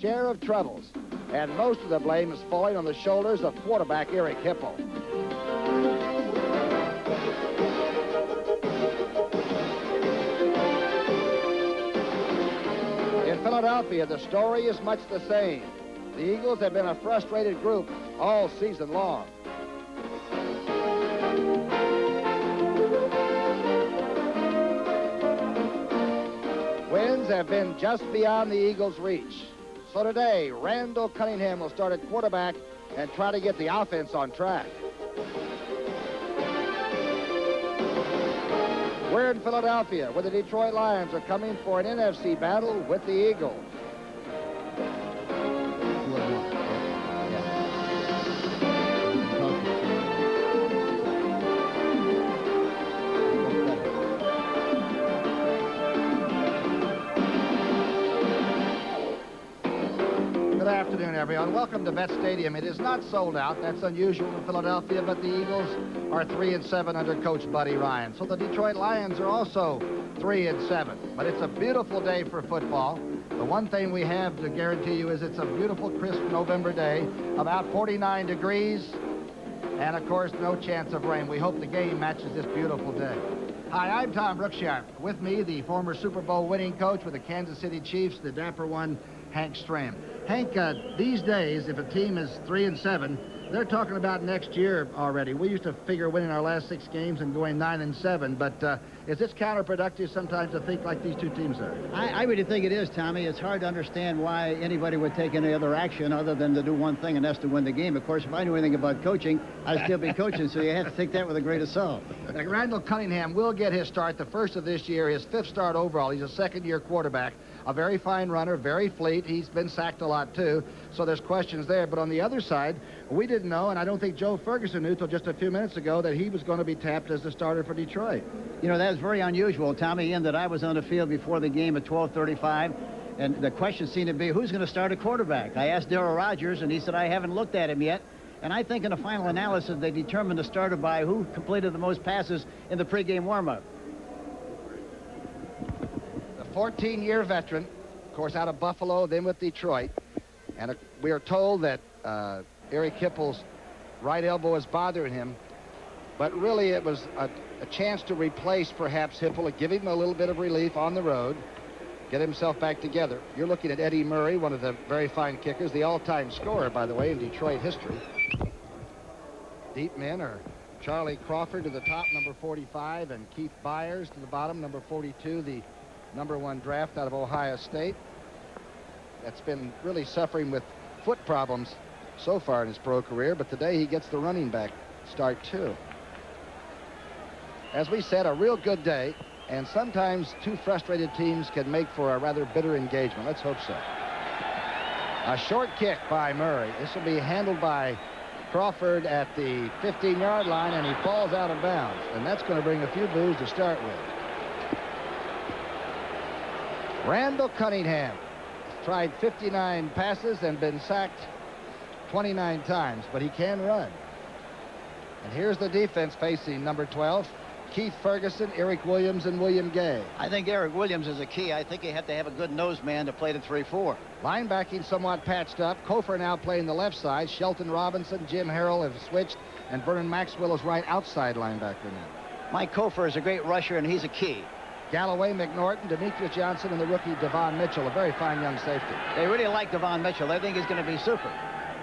share of troubles, and most of the blame is falling on the shoulders of quarterback Eric Hipple. In Philadelphia, the story is much the same. The Eagles have been a frustrated group all season long. Wins have been just beyond the Eagles' reach. So today, Randall Cunningham will start at quarterback and try to get the offense on track. We're in Philadelphia, where the Detroit Lions are coming for an NFC battle with the Eagles. Good afternoon, everyone. Welcome to Vet Stadium. It is not sold out. That's unusual in Philadelphia, but the Eagles are 3-7 under Coach Buddy Ryan. So the Detroit Lions are also 3-7. But it's a beautiful day for football. The one thing we have to guarantee you is it's a beautiful, crisp November day, about 49 degrees, and of course, no chance of rain. We hope the game matches this beautiful day. Hi, I'm Tom Brookshire. With me, the former Super Bowl winning coach with the Kansas City Chiefs, the dapper one, Hank Stram. Hank, these days, if a team is 3-7, they're talking about next year already. We used to figure winning our last 6 games and going 9-7, but is this counterproductive sometimes to think like these two teams are? I really think it is, Tommy. It's hard to understand why anybody would take any other action other than to do one thing, and that's to win the game. Of course, if I knew anything about coaching, I'd still be coaching, so you have to take that with a grain of salt. Randall Cunningham will get his start, the first of this year, his 5th start overall. He's a second-year quarterback. A very fine runner, very fleet. He's been sacked a lot, too, so there's questions there. But on the other side, we didn't know, and I don't think Joe Ferguson knew till just a few minutes ago, that he was going to be tapped as the starter for Detroit. You know, that was very unusual, Tommy, in that I was on the field before the game at 12:35, and the question seemed to be, who's going to start a quarterback? I asked Darryl Rogers, and he said, I haven't looked at him yet. And I think in the final analysis, they determined the starter by who completed the most passes in the pregame warm-up. 14-year veteran, of course, out of Buffalo, then with Detroit. And we are told that Eric Hipple's right elbow is bothering him. But really, it was a chance to replace, perhaps, Hipple and give him a little bit of relief on the road, get himself back together. You're looking at Eddie Murray, one of the very fine kickers, the all-time scorer, by the way, in Detroit history. Deep men are Charlie Crawford to the top, number 45, and Keith Byers to the bottom, number 42, the #1 draft out of Ohio State. That's been really suffering with foot problems so far in his pro career, but today he gets the running back start too. As we said, a real good day, and sometimes two frustrated teams can make for a rather bitter engagement. Let's hope so. A short kick by Murray. This will be handled by Crawford at the 15-yard line, and he falls out of bounds, and that's going to bring a few boos to start with. Randall Cunningham tried 59 passes and been sacked 29 times, but he can run. And here's the defense facing number 12, Keith Ferguson, Eric Williams, and William Gay. I think Eric Williams is a key. I think you have to have a good nose man to play the 3-4. Linebacking somewhat patched up. Kofor now playing the left side. Shelton Robinson, Jim Harrell have switched, and Vernon Maxwell is right outside linebacker now. Mike Kofor is a great rusher, and he's a key. Galloway, McNorton, Demetrius Johnson, and the rookie Devon Mitchell, a very fine young safety. They really like Devon Mitchell. They think he's going to be super.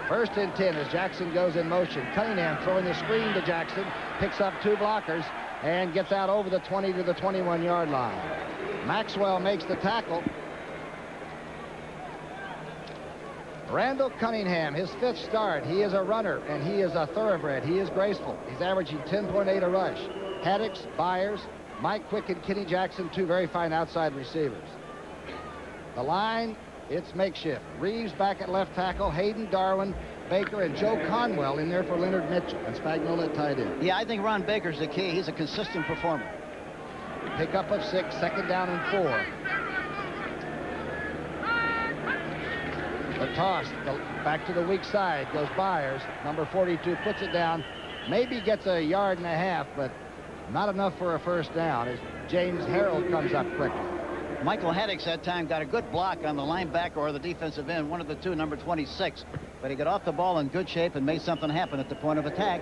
1st and 10 as Jackson goes in motion. Cunningham throwing the screen to Jackson, picks up 2 blockers, and gets out over the 20 to the 21-yard line. Maxwell makes the tackle. Randall Cunningham, his 5th start. He is a runner, and he is a thoroughbred. He is graceful. He's averaging 10.8 a rush. Haddix, Byers, Mike Quick, and Kenny Jackson, 2 very fine outside receivers. The line, it's makeshift. Reeves back at left tackle, Hayden Darwin, Baker, and Joe Conwell in there for Leonard Mitchell, and Spagnola at tight end. Yeah, I think Ron Baker's the key. He's a consistent performer. Pick up of 6, 2nd down and 4. The toss, back to the weak side goes Byers. Number 42 puts it down, maybe gets a yard and a half, but not enough for a 1st down as James Harrell comes up quickly. Michael Haddix that time got a good block on the linebacker or the defensive end, one of the two, number 26. But he got off the ball in good shape and made something happen at the point of attack.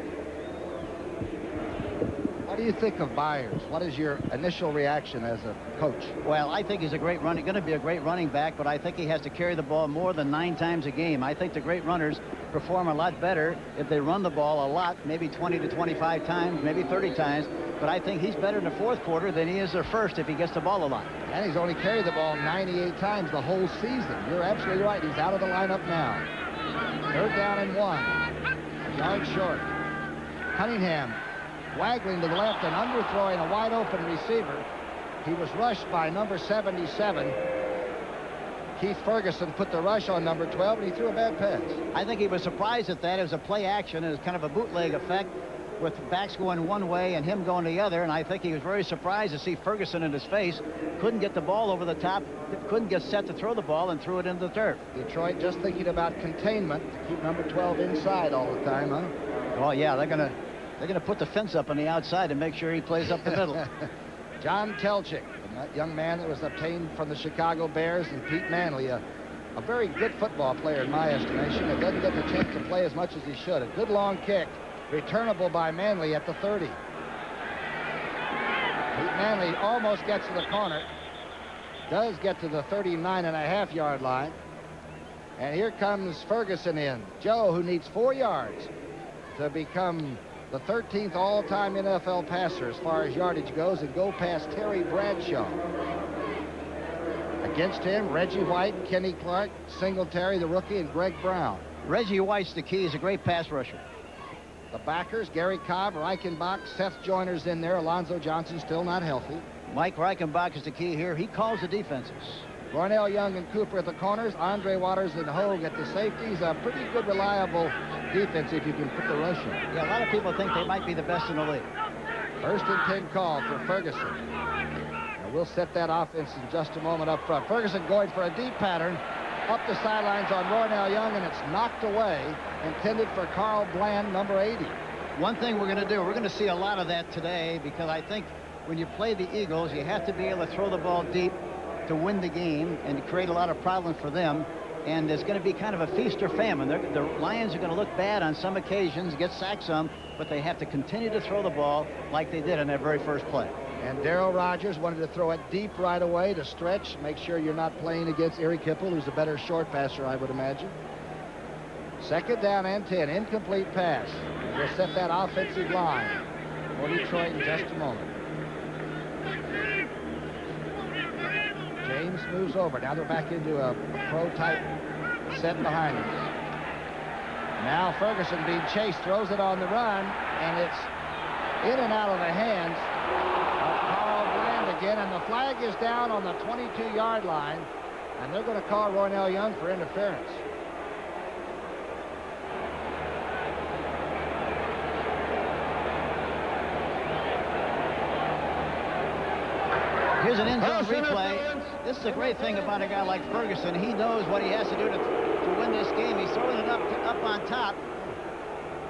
What do you think of Byers? What is your initial reaction as a coach? Well, I think he's going to be a great running back, but I think he has to carry the ball more than 9 times a game. I think the great runners perform a lot better if they run the ball a lot, maybe 20 to 25 times, maybe 30 times. But I think he's better in the fourth quarter than he is the first if he gets the ball a lot. And he's only carried the ball 98 times the whole season. You're absolutely right. He's out of the lineup now. 3rd down and 1. A yard short. Cunningham waggling to the left and underthrowing a wide open receiver. He was rushed by number 77. Keith Ferguson put the rush on number 12, and he threw a bad pass. I think he was surprised at that. It was a play action. It was kind of a bootleg effect with backs going one way and him going the other. And I think he was very surprised to see Ferguson in his face. Couldn't get the ball over the top. Couldn't get set to throw the ball and threw it into the turf. Detroit just thinking about containment to keep number 12 inside all the time, huh? Oh, yeah, they're gonna put the fence up on the outside and make sure he plays up the middle. John Telchik, that young man that was obtained from the Chicago Bears, and Pete Manley, a very good football player in my estimation, that doesn't get the chance to play as much as he should. A good long kick, returnable by Manley at the 30. Pete Manley almost gets to the corner, does get to the 39.5-yard line, and here comes Ferguson in. Joe, who needs 4 yards to become the 13th all-time NFL passer as far as yardage goes and go past Terry Bradshaw. Against him, Reggie White, Kenny Clark, Singletary, the rookie, and Greg Brown. Reggie White's the key. He's a great pass rusher. The backers, Gary Cobb, Reichenbach, Seth Joyner's in there. Alonzo Johnson still not healthy. Mike Reichenbach is the key here. He calls the defenses. Cornell Young and Cooper at the corners. Andre Waters and Hogue at the safeties. A pretty good, reliable defense if you can put the rush in. Yeah, a lot of people think they might be the best in the league. 1st and 10 call for Ferguson. And we'll set that offense in just a moment up front. Ferguson going for a deep pattern up the sidelines on Roynell Young, and it's knocked away, intended for Carl Bland, number 80. One thing we're going to do, we're going to see a lot of that today, because I think when you play the Eagles, you have to be able to throw the ball deep to win the game and to create a lot of problems for them. And there's going to be kind of a feast or famine. The Lions are going to look bad on some occasions, get sacked some, but they have to continue to throw the ball like they did on their very first play. And Darryl Rogers wanted to throw it deep right away to stretch, make sure you're not playing against Eric Hipple, who's a better short passer, I would imagine. 2nd down and 10, incomplete pass. We'll set that offensive line for Detroit in just a moment. James moves over. Now they're back into a pro-type set behind him. Now Ferguson being chased, throws it on the run, and it's in and out of the hands of Carl Bland again, and the flag is down on the 22-yard line, and they're going to call Roynell Young for interference. Here's an end zone replay. This is the great thing about a guy like Ferguson. He knows what he has to do to win this game. He's throwing it up on top.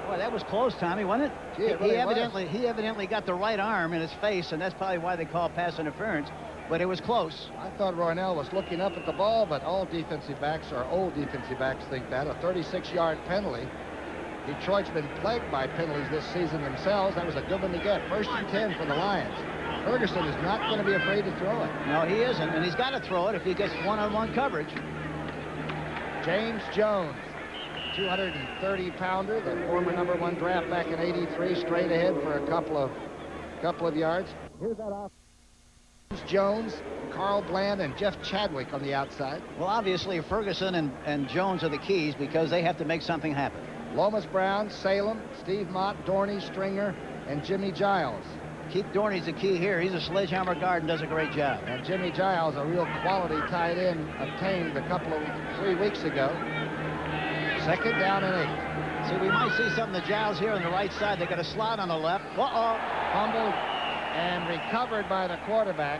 Boy, that was close, Tommy, wasn't it? Gee, it really he evidently got the right arm in his face, and that's probably why they call pass interference. But it was close. I thought Roynell was looking up at the ball, but all defensive backs, or old defensive backs, think that. A 36-yard penalty. Detroit's been plagued by penalties this season themselves. That was a good one to get. 1st and 10 for the Lions. Ferguson is not going to be afraid to throw it. No, he isn't, and he's got to throw it if he gets one-on-one coverage. James Jones, 230-pounder, the former number 1 draft back in '83, straight ahead for a couple of yards. Here's that off. Jones, Carl Bland, and Jeff Chadwick on the outside. Well, obviously, Ferguson and Jones are the keys because they have to make something happen. Lomas Brown, Salem, Steve Mott, Dorney, Stringer, and Jimmy Giles. Keith Dorney's the key here. He's a sledgehammer guard and does a great job. And Jimmy Giles, a real quality tight end, obtained a couple of 3 weeks ago. 2nd down and 8. See, we might see something to Giles here on the right side. They got a slot on the left. Fumbled and recovered by the quarterback.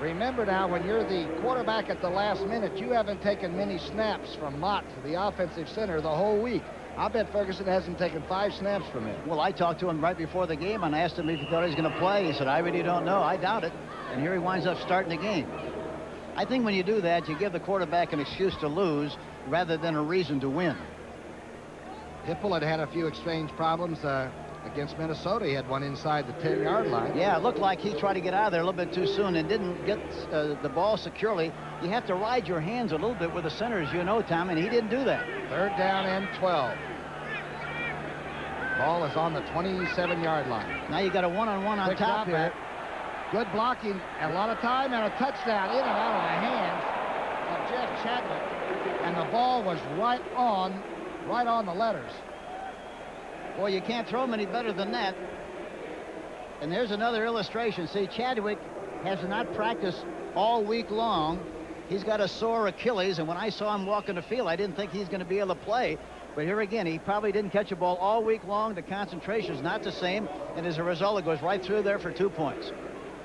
Remember now, when you're the quarterback at the last minute, you haven't taken many snaps from Mott, the offensive center, the whole week. I bet Ferguson hasn't taken 5 snaps from him. Well, I talked to him right before the game and asked him if he thought he was going to play. He said, I really don't know. I doubt it. And here he winds up starting the game. I think when you do that, you give the quarterback an excuse to lose rather than a reason to win. Hipple had had a few exchange problems against Minnesota. He had one inside the 10-yard line. Yeah, it looked like he tried to get out of there a little bit too soon and didn't get the ball securely. You have to ride your hands a little bit with the center, as you know, Tom, and he didn't do that. 3rd down and 12. Ball is on the 27-yard line. Now you got a one-on-one on top here. Good blocking, a lot of time, and a touchdown in and out of the hands of Jeff Chadwick. And the ball was right on the letters. Boy, you can't throw them any better than that. And there's another illustration. See, Chadwick has not practiced all week long. He's got a sore Achilles, and when I saw him walking the field, I didn't think he's going to be able to play. But here again, he probably didn't catch a ball all week long. The concentration is not the same, and as a result, it goes right through there for 2 points.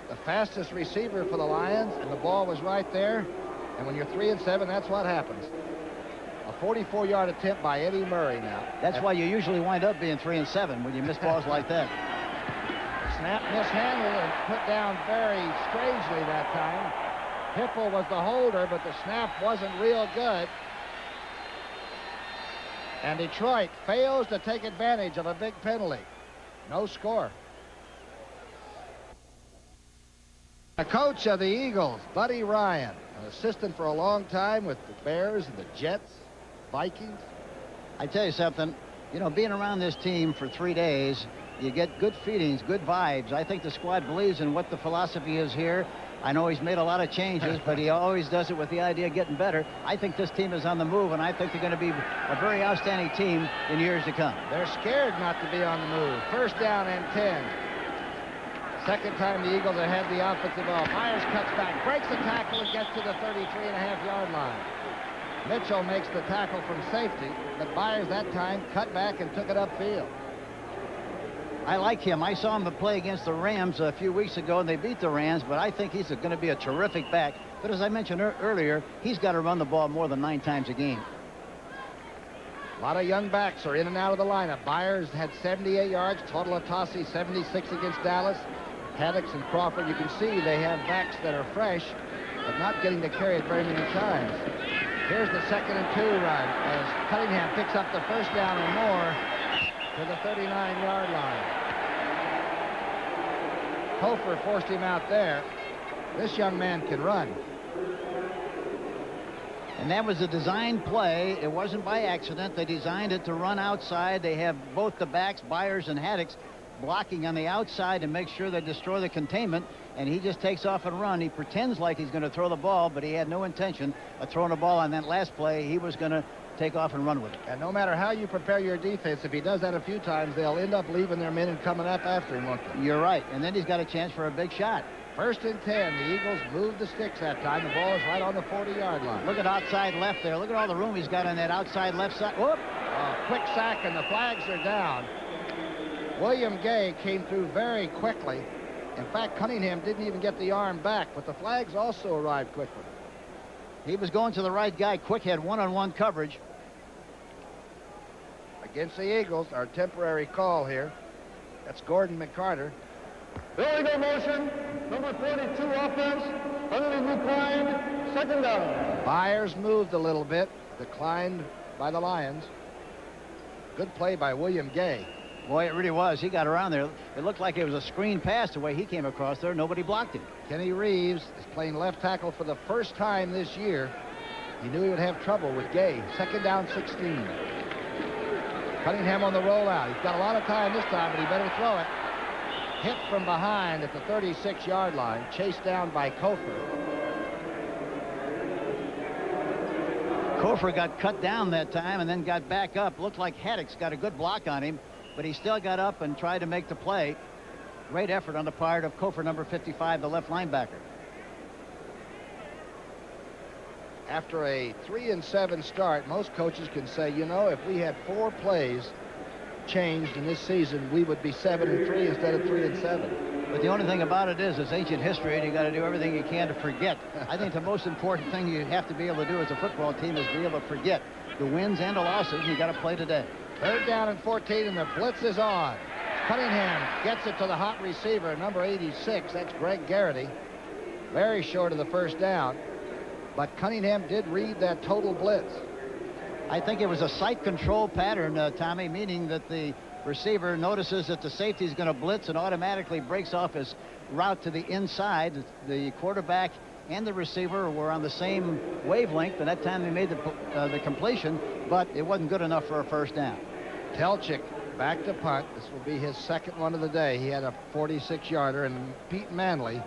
The fastest receiver for the Lions, and the ball was right there. And when you're 3 and 7, that's what happens. A 44-yard attempt by Eddie Murray now. That's why you usually wind up being 3 and 7 when you miss balls like that. Snap mishandled and put down very strangely that time. Hipple was the holder, but the snap wasn't real good. And Detroit fails to take advantage of a big penalty. No score. The coach of the Eagles, Buddy Ryan, an assistant for a long time with the Bears and the Jets, Vikings. I tell you something, you know, being around this team for 3 days, you get good feelings, good vibes. I think the squad believes in what the philosophy is here. I know he's made a lot of changes, but he always does it with the idea of getting better. I think this team is on the move, and I think they're going to be a very outstanding team in years to come. They're scared not to be on the move. 1st down and 10. Second time the Eagles have had the offensive ball. Myers cuts back, breaks the tackle, and gets to the 33.5-yard line. Mitchell makes the tackle from safety, but Myers that time cut back and took it upfield. I like him. I saw him play against the Rams a few weeks ago, and they beat the Rams, but I think he's going to be a terrific back. But as I mentioned earlier, he's got to run the ball more than 9 times a game. A lot of young backs are in and out of the lineup. Myers had 78 yards. Totalatosi 76 against Dallas. Haddix and Crawford, you can see they have backs that are fresh, but not getting to carry it very many times. Here's the 2nd and 2 run as Cunningham picks up the 1st down and more to the 39-yard line. Kofor forced him out there. This young man can run. And that was a design play. It wasn't by accident. They designed it to run outside. They have both the backs, Byers and Haddix, blocking on the outside to make sure they destroy the containment, and he just takes off and run. He pretends like he's going to throw the ball, but he had no intention of throwing the ball on that last play. He was going to take off and run with it. And no matter how you prepare your defense, if he does that a few times, they'll end up leaving their men and coming up after him, won't they? You're right. And then he's got a chance for a big shot. 1st and 10. The Eagles moved the sticks that time. The ball is right on the 40-yard line. Look at outside left there. Look at all the room he's got on that outside left side. Whoop! Quick sack, and the flags are down. William Gay came through very quickly. In fact, Cunningham didn't even get the arm back, but the flags also arrived quickly. He was going to the right guy. Quick had one-on-one coverage. Against the Eagles, our temporary call here. That's Gordon McCarter. Illegal motion, number 42 offense, penalty declined, 2nd down. Byers moved a little bit, declined by the Lions. Good play by William Gay. Boy, it really was. He got around there. It looked like it was a screen pass the way he came across there. Nobody blocked him. Kenny Reeves is playing left tackle for the first time this year. He knew he would have trouble with Gay. 2nd down, 16. Cunningham on the rollout. He's got a lot of time this time, but he better throw it. Hit from behind at the 36-yard line. Chased down by Kofor. Kofor got cut down that time and then got back up. Looked like Haddix got a good block on him, but he still got up and tried to make the play. Great effort on the part of Kofor, number 55, the left linebacker. After a 3 and 7 start, most coaches can say, you know, if we had 4 plays changed in this season, we would be 7 and 3 instead of 3 and 7. But the only thing about it is, it's ancient history, and you got to do everything you can to forget. I think the most important thing you have to be able to do as a football team is be able to forget the wins and the losses. You got to play today. 3rd down and 14, and the blitz is on. Cunningham gets it to the hot receiver, number 86. That's Greg Garrity. Very short of the 1st down. but Cunningham did read that total blitz. I think it was a sight control pattern, Tommy, meaning that the receiver notices that the safety is going to blitz and automatically breaks off his route to the inside. The quarterback and the receiver were on the same wavelength, and that time they made the completion, but it wasn't good enough for a first down. Telchik back to punt. This will be his second one of the day. He had a 46-yarder and beat Manley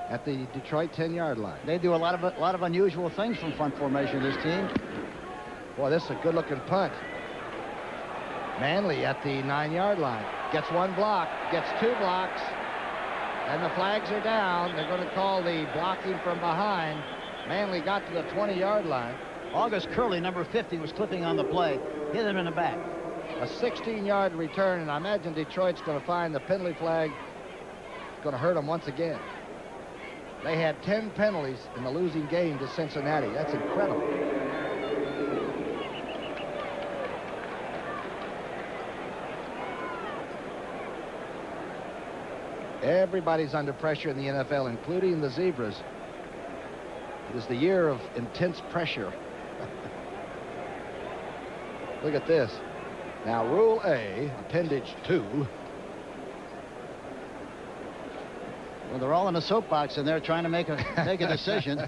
at the Detroit 10-yard line. They do a lot of unusual things from front formation, this team. Boy, this is a good-looking punt. Manley at the 9-yard line. Gets one block, gets two blocks, and the flags are down. They're going to call the blocking from behind. Manley got to the 20-yard line. August Curley, number 50, was clipping on the play. Hit him in the back. A 16-yard return, and I imagine Detroit's going to find the penalty flag going to hurt them once again. They had 10 penalties in the losing game to Cincinnati. That's incredible. Everybody's under pressure in the NFL, including the Zebras. It is the year of intense pressure. Look at this. Now, Rule A, Appendage 2. Well, they're all in a soapbox, and they're trying to make a decision.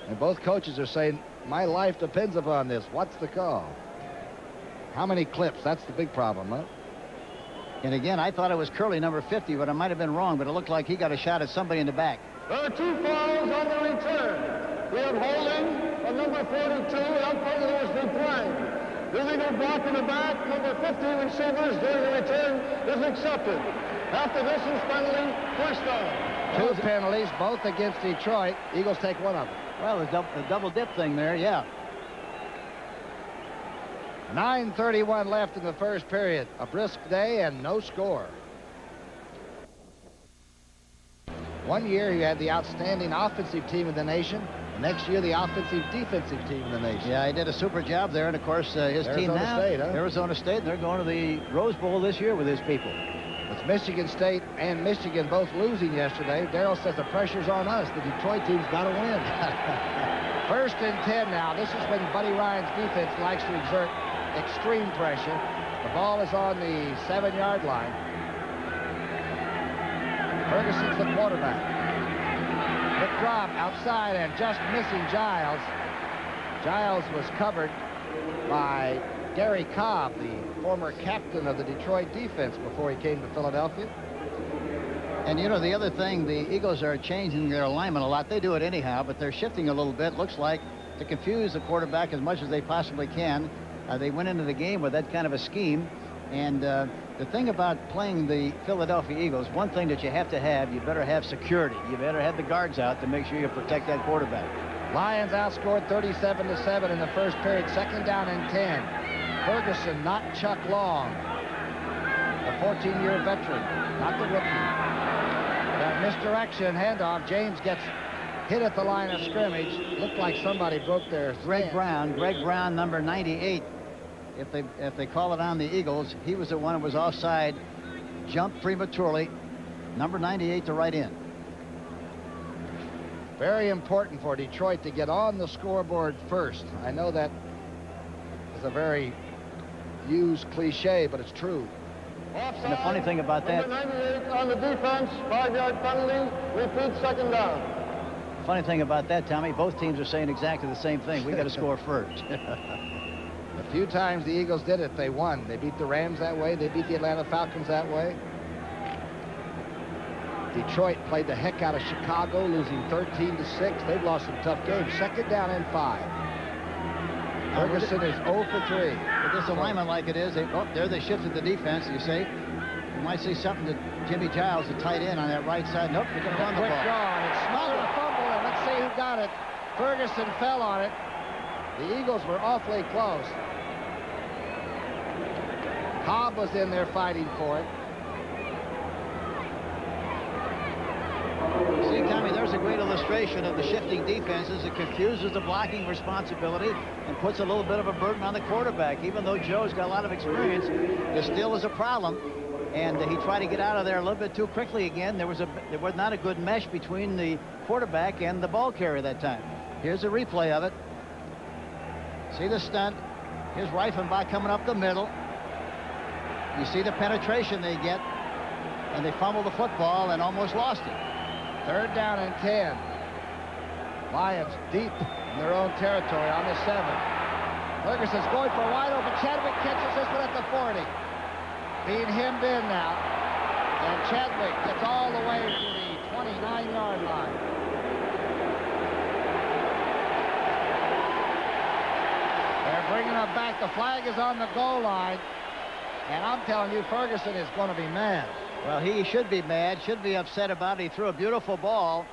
And both coaches are saying, my life depends upon this. What's the call? How many clips? That's the big problem, huh? And again, I thought it was Curley, number 50, but I might have been wrong, but it looked like he got a shot at somebody in the back. There are two fouls on the return. We have holding on number 42, and further was declined. Illegal block in the back, number 50 receivers during the return is accepted. After this is penalty, first down. Two penalties, both against Detroit. Eagles take one of them. Well, the double dip thing there, yeah. 9:31 left in the first period. A brisk day and no score. One year he had the outstanding offensive team in the nation. The next year the offensive defensive team in the nation. Yeah, he did a super job there. And of course his team now, State, huh? Arizona State, and they're going to the Rose Bowl this year with his people. With Michigan State and Michigan both losing yesterday, Darrell says the pressure's on us. The Detroit team's got to win. First and 10 now. This is when Buddy Ryan's defense likes to exert extreme pressure. The ball is on the 7-yard line. Ferguson's the quarterback. Quick drop outside and just missing Giles. Giles was covered by Gary Cobb, the former captain of the Detroit defense before he came to Philadelphia. And you know, the other thing, the Eagles are changing their alignment a lot. They do it anyhow, but they're shifting a little bit, looks like, to confuse the quarterback as much as they possibly can. They went into the game with that kind of a scheme. And the thing about playing the Philadelphia Eagles, one thing that you have to have, you better have security. You better have the guards out to make sure you protect that quarterback. Lions outscored 37-7 in the first period. Second down and 10. Ferguson, not Chuck Long, the 14-year veteran, not the rookie. That misdirection handoff. James gets hit at the line of scrimmage. Looked like somebody broke their Greg Brown, number 98. If they call it on the Eagles, he was the one who was offside, jumped prematurely. Number 98 to right in. Very important for Detroit to get on the scoreboard first. I know that is a very used cliche, but it's true. Offside, and the funny thing about that, number 98 on the defense, 5-yard penalty, repeat second down. Funny thing about that, Tommy, both teams are saying exactly the same thing. We got to score first. A few times the Eagles did it, they won. They beat the Rams that way. They beat the Atlanta Falcons that way. Detroit played the heck out of Chicago, losing 13-6. They've lost some tough games. Second down and 5. Ferguson is 0 for 3. With this alignment like it is, there they shifted the defense, you see. You might see something to Jimmy Giles, the tight end on that right side. Nope, they're going to run the ball. Quick draw, and it's smothered a fumble, and let's see who got it. Ferguson fell on it. The Eagles were awfully close. Cobb was in there fighting for it. See, Tommy, there's a great illustration of the shifting defenses. It confuses the blocking responsibility and puts a little bit of a burden on the quarterback. Even though Joe's got a lot of experience, there still is a problem. and he tried to get out of there a little bit too quickly again. There was not a good mesh between the quarterback and the ball carrier that time. Here's a replay of it. See the stunt. Here's Reifenbach coming up the middle. You see the penetration they get, and they fumble the football and almost lost it. 3rd down and 10. Lions deep in their own territory on the 7. Ferguson's going for a wide open. Chadwick catches this one at the 40. Being hemmed in now. And Chadwick gets all the way to the 29-yard line. They're bringing him back. The flag is on the goal line. And I'm telling you, Ferguson is going to be mad. Well, he should be mad, should be upset about it. He threw a beautiful ball.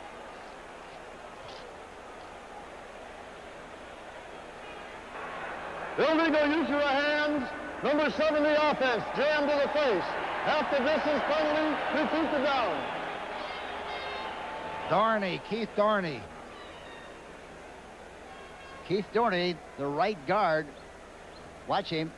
Illegal use of the hands. Number 7, the offense, jammed to the face. Half the distance penalty, 2 feet to down. Dorney, Keith Dorney. Keith Dorney, the right guard. Watch him.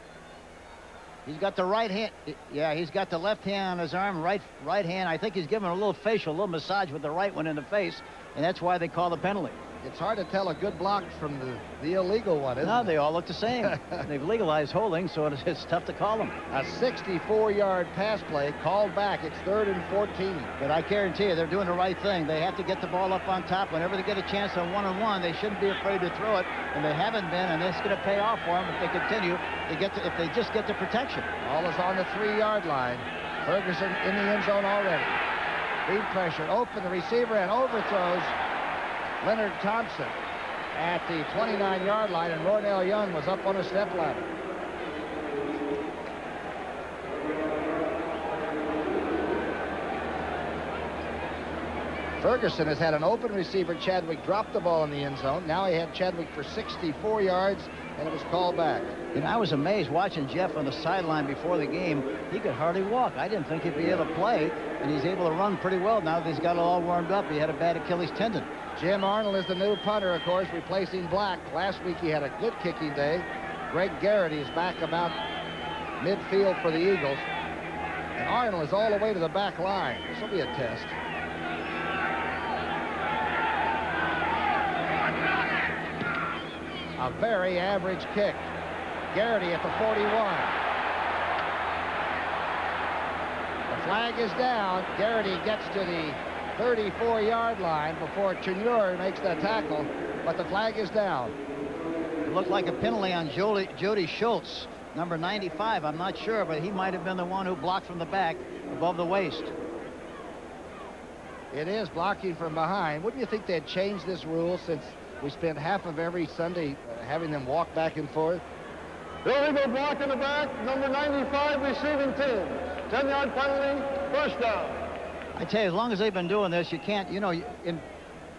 He's got the right hand. Yeah, he's got the left hand on his arm, right hand. I think he's giving a little facial, a little massage with the right one in the face, and that's why they call the penalty. It's hard to tell a good block from the illegal one, isn't No, it? they all look the same. They've legalized holding, so it's tough to call them. A 64-yard pass play called back. It's 3rd and 14. But I guarantee you, they're doing the right thing. They have to get the ball up on top. Whenever they get a chance on 1-on-1, they shouldn't be afraid to throw it, and they haven't been, and it's going to pay off for them if they continue. If they just get the protection. Ball is on the 3-yard line. Ferguson in the end zone already. Speed pressure, open the receiver, and overthrows Leonard Thompson at the 29-yard line, and Roynell Young was up on a step ladder. Ferguson has had an open receiver. Chadwick dropped the ball in the end zone. Now he had Chadwick for 64 yards, and it was called back. You know, I was amazed watching Jeff on the sideline before the game. He could hardly walk. I didn't think he'd be able to play, and he's able to run pretty well now that he's got it all warmed up. He had a bad Achilles tendon. Jim Arnold is the new punter, of course, replacing Black. Last week he had a good kicking day. Greg Garrity is back about midfield for the Eagles. And Arnold is all the way to the back line. This will be a test. A very average kick. Garrity at the 41. The flag is down. Garrity gets to the 34-yard line before Cheneur makes that tackle, but the flag is down. It looked like a penalty on Jody Schultz, number 95. I'm not sure, but he might have been the one who blocked from the back above the waist. It is blocking from behind. Wouldn't you think they'd change this rule since we spend half of every Sunday having them walk back and forth? Illegal block in the back, number 95 receiving team. 10-yard penalty, 1st down. I tell you, as long as they've been doing this, you can't,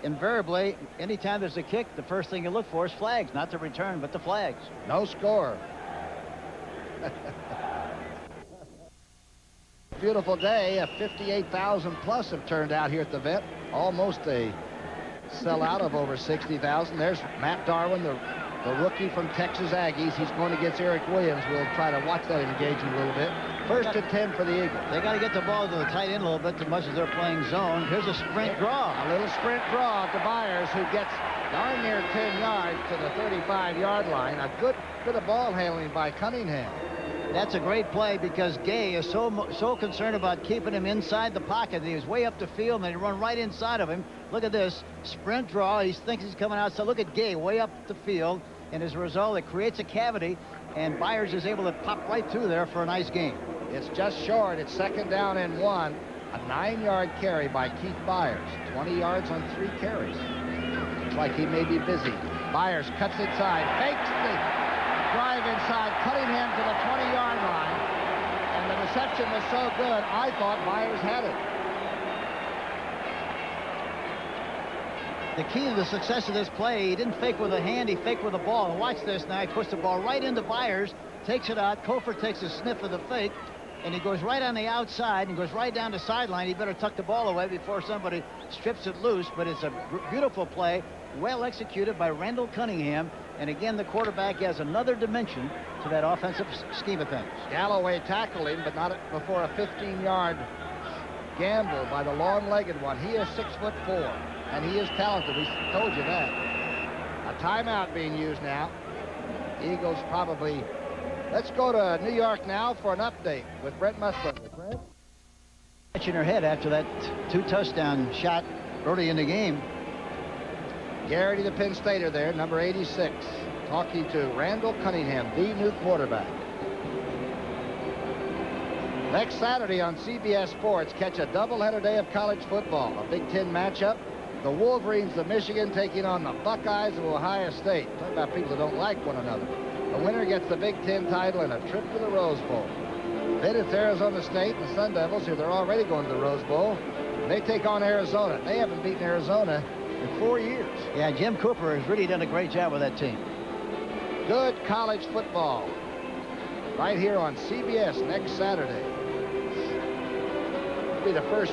invariably, anytime there's a kick, the first thing you look for is flags, not the return, but the flags. No score. Beautiful day. 58,000 plus have turned out here at the Vet. Almost a sellout of over 60,000. There's Matt Darwin, the rookie from Texas Aggies. He's going against Eric Williams. We'll try to watch that engagement a little bit. 1st and 10 for the Eagles. They got to get the ball to the tight end a little bit, as much as they're playing zone. Here's a sprint draw. A little sprint draw to Byers, who gets darn near 10 yards to the 35-yard line. A good bit of ball handling by Cunningham. That's a great play because Gay is so concerned about keeping him inside the pocket. He was way up the field, and they run right inside of him. Look at this sprint draw. He thinks he's coming out. So look at Gay way up the field, and as a result, it creates a cavity, and Byers is able to pop right through there for a nice gain. It's just short. It's 2nd down and 1. A 9-yard carry by Keith Byers. 20 yards on 3 carries. Looks like he may be busy. Byers cuts inside, fakes the drive inside, Cunningham to the 20-yard line. And the reception was so good, I thought Byers had it. The key to the success of this play, he didn't fake with a hand, he faked with a ball. And watch this now. He puts the ball right into Byers, takes it out. Kofor takes a sniff of the fake, and he goes right on the outside and goes right down the sideline. He better tuck the ball away before somebody strips it loose, but it's a beautiful play, well executed by Randall Cunningham, And again, the quarterback has another dimension to that offensive scheme of things. Galloway tackled him, but not before a 15-yard gamble by the long-legged one. He is 6'4", and he is talented. We told you that. A timeout being used now. Eagles probably. Let's go to New York now for an update with Brent Musburger. Brent? Catching her head after that 2-touchdown shot early in the game. Garrity, the Penn Stater there, number 86, talking to Randall Cunningham, the new quarterback. Next Saturday on CBS Sports, catch a doubleheader day of college football. A Big Ten matchup. The Wolverines of Michigan taking on the Buckeyes of Ohio State. Talk about people that don't like one another. The winner gets the Big Ten title and a trip to the Rose Bowl. Then it's Arizona State and the Sun Devils, who they're already going to the Rose Bowl. And they take on Arizona. They haven't beaten Arizona in 4 years. Yeah, Jim Cooper has really done a great job with that team. Good college football right here on CBS next Saturday. It'll be the first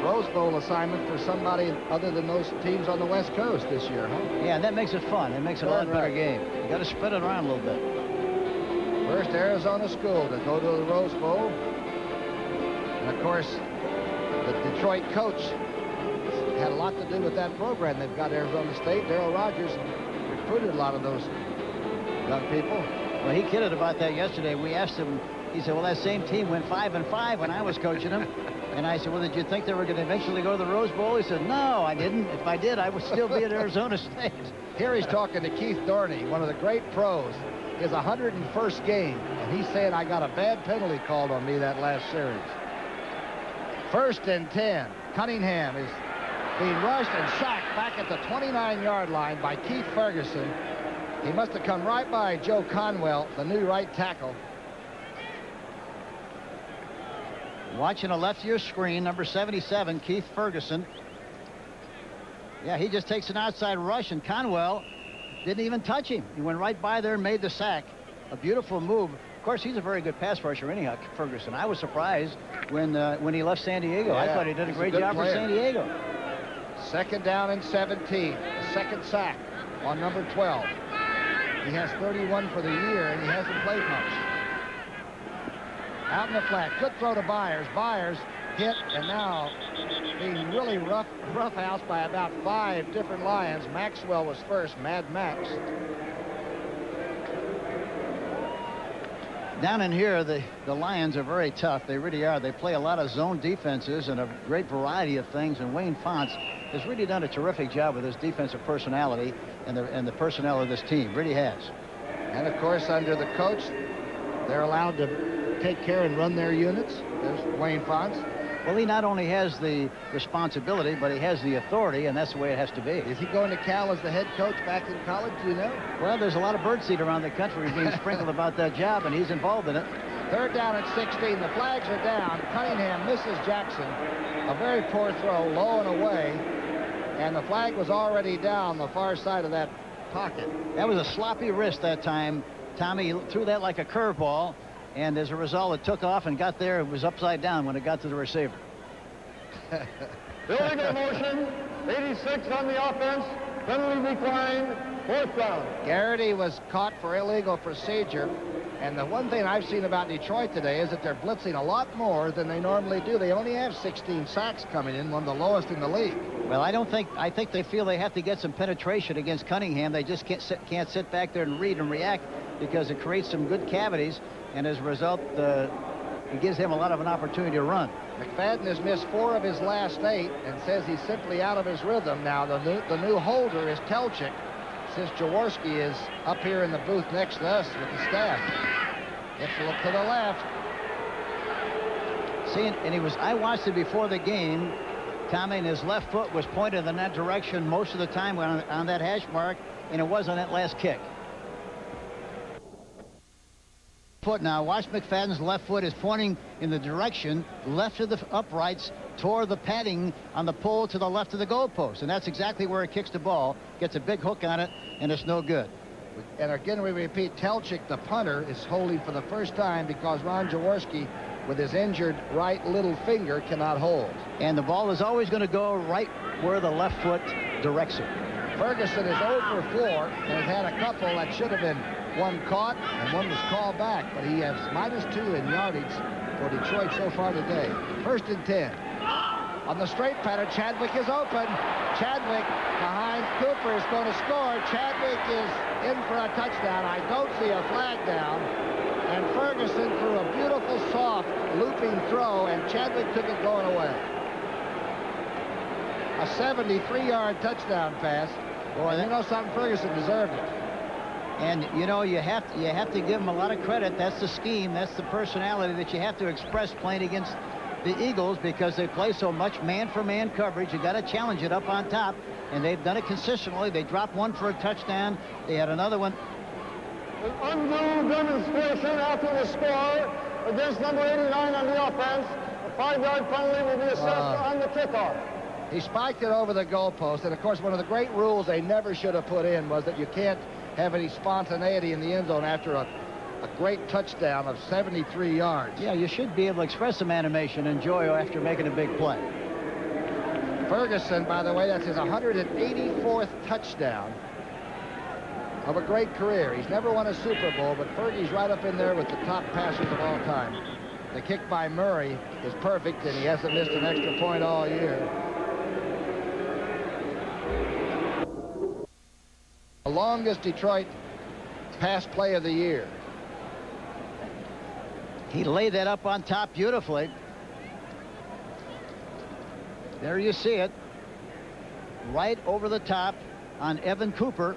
Rose Bowl assignment for somebody other than those teams on the West Coast this year, huh? Yeah, and that makes it fun. It makes it a lot better game. You got to spread it around a little bit. First Arizona school to go to the Rose Bowl. And of course, the Detroit coach had a lot to do with that program. They've got Arizona State. Darryl Rogers recruited a lot of those young people. Well, he kidded about that yesterday. We asked him, he said, well, that same team went 5-5 when I was coaching them. And I said, well, did you think they were going to eventually go to the Rose Bowl? He said, no, I didn't. If I did, I would still be at Arizona State. Here he's talking to Keith Dorney, one of the great pros. His 101st game, and he's saying, I got a bad penalty called on me that last series. 1st and 10. Cunningham is being rushed and sacked back at the 29-yard line by Keith Ferguson. He must have come right by Joe Conwell, the new right tackle. Watching a left of your screen, number 77, Keith Ferguson. Yeah, he just takes an outside rush, and Conwell didn't even touch him. He went right by there and made the sack. A beautiful move. Of course, he's a very good pass rusher anyhow, Ferguson. I was surprised when he left San Diego. Yeah, I thought he did a great job for San Diego. 2nd down and 17. The second sack on number 12. He has 31 for the year, and he hasn't played much. Out in the flat. Good throw to Byers. Byers hit, and now being really roughhoused by about 5 different Lions. Maxwell was first, Mad Max. Down in here, the Lions are very tough. They really are. They play a lot of zone defenses and a great variety of things, and Wayne Fonts has really done a terrific job with his defensive personality and the personnel of this team. Really has. And, of course, under the coach, they're allowed to take care and run their units. There's Wayne Fonts. Well, he not only has the responsibility, but he has the authority, and that's the way it has to be. Is he going to Cal as the head coach back in college, do you know? Well, there's a lot of birdseed around the country being sprinkled about that job, and he's involved in it. 3rd down at 16. The flags are down. Cunningham misses Jackson. A very poor throw, low and away. And the flag was already down the far side of that pocket. That was a sloppy wrist that time. Tommy threw that like a curveball. And as a result, it took off and got there. It was upside down when it got to the receiver. Illegal motion, 86 on the offense, penalty declined, 4th down. Garrity was caught for illegal procedure. And the one thing I've seen about Detroit today is that they're blitzing a lot more than they normally do. They only have 16 sacks coming in, one of the lowest in the league. Well, I think they feel they have to get some penetration against Cunningham. They just can't sit back there and read and react because it creates some good cavities. And as a result, it gives him a lot of an opportunity to run. McFadden has missed 4 of his last 8 and says he's simply out of his rhythm. Now, the new holder is Telchik, since Jaworski is up here in the booth next to us with the staff. It's a look to the left. See, and I watched it before the game. Tommy, and his left foot was pointed in that direction most of the time on that hash mark, and it was on that last kick. Foot now. Watch McFadden's left foot is pointing in the direction left of the uprights toward the padding on the pole to the left of the goalpost, and that's exactly where it kicks the ball. Gets a big hook on it, and it's no good. And again, we repeat, Telchik, the punter, is holding for the first time because Ron Jaworski, with his injured right little finger, cannot hold. And the ball is always going to go right where the left foot directs it. Ferguson is 0 for 4 and has had a couple that should have been one caught and one was called back, but he has -2 in yardage for Detroit so far today. 1st and 10. On the straight pattern, Chadwick is open. Chadwick behind Cooper is going to score. Chadwick is in for a touchdown. I don't see a flag down. And Ferguson threw a beautiful, soft, looping throw, and Chadwick took it going away. A 73-yard touchdown pass. Boy, you know something? Ferguson deserved it. And, you know, you have to give him a lot of credit. That's the scheme. That's the personality that you have to express playing against the Eagles, because they play so much man-for-man coverage. You got to challenge it up on top, and they've done it consistently. They dropped one for a touchdown. They had another one. An undue demonstration after the score against number 89 on the offense. A 5-yard penalty will be assessed on the kickoff. He spiked it over the goalpost, and of course one of the great rules they never should have put in was that you can't have any spontaneity in the end zone after a great touchdown of 73 yards. Yeah, you should be able to express some animation and joy after making a big play. Ferguson, by the way, that's his 184th touchdown of a great career. He's never won a Super Bowl, but Fergie's right up in there with the top passers of all time. The kick by Murray is perfect, and he hasn't missed an extra point all year. The longest Detroit pass play of the year. He laid that up on top beautifully. There you see it. Right over the top on Evan Cooper.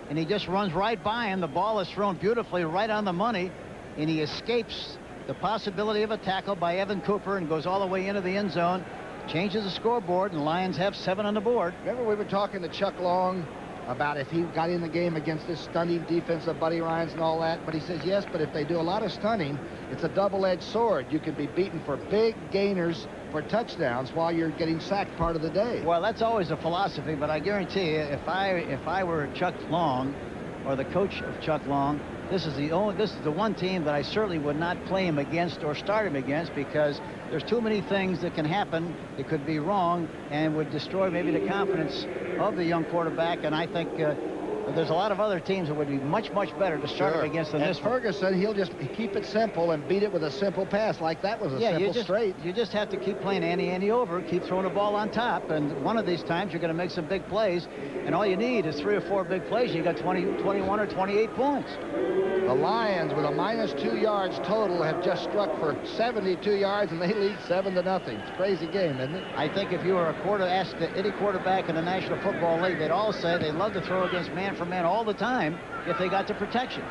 And he just runs right by him. The ball is thrown beautifully right on the money. And he escapes the possibility of a tackle by Evan Cooper and goes all the way into the end zone. Changes the scoreboard, and Lions have 7 on the board. Remember we were talking to Chuck Long about if he got in the game against this stunning defense of Buddy Ryan's and all that, but he says yes, but if they do a lot of stunning, it's a double-edged sword. You can be beaten for big gainers for touchdowns while you're getting sacked part of the day. Well, that's always a philosophy, but I guarantee you, if I were Chuck Long or the coach of Chuck Long, this is the one team that I certainly would not play him against or start him against, because there's too many things that can happen that could be wrong and would destroy maybe the confidence of the young quarterback. And I think there's a lot of other teams that would be much better to start him against than this one. Ferguson, he'll just keep it simple and beat it with a simple pass like that was a simple straight. You just have to keep playing ante over, keep throwing the ball on top, and one of these times you're going to make some big plays, and all you need is 3 or 4 big plays. You got 20, 21, or 28 points. The Lions, with a -2 yards total, have just struck for 72 yards, and they lead 7-0. It's a crazy game, isn't it? I think if you were asked any quarterback in the National Football League, they'd all say they'd love to throw against man-for-man all the time if they got the protection.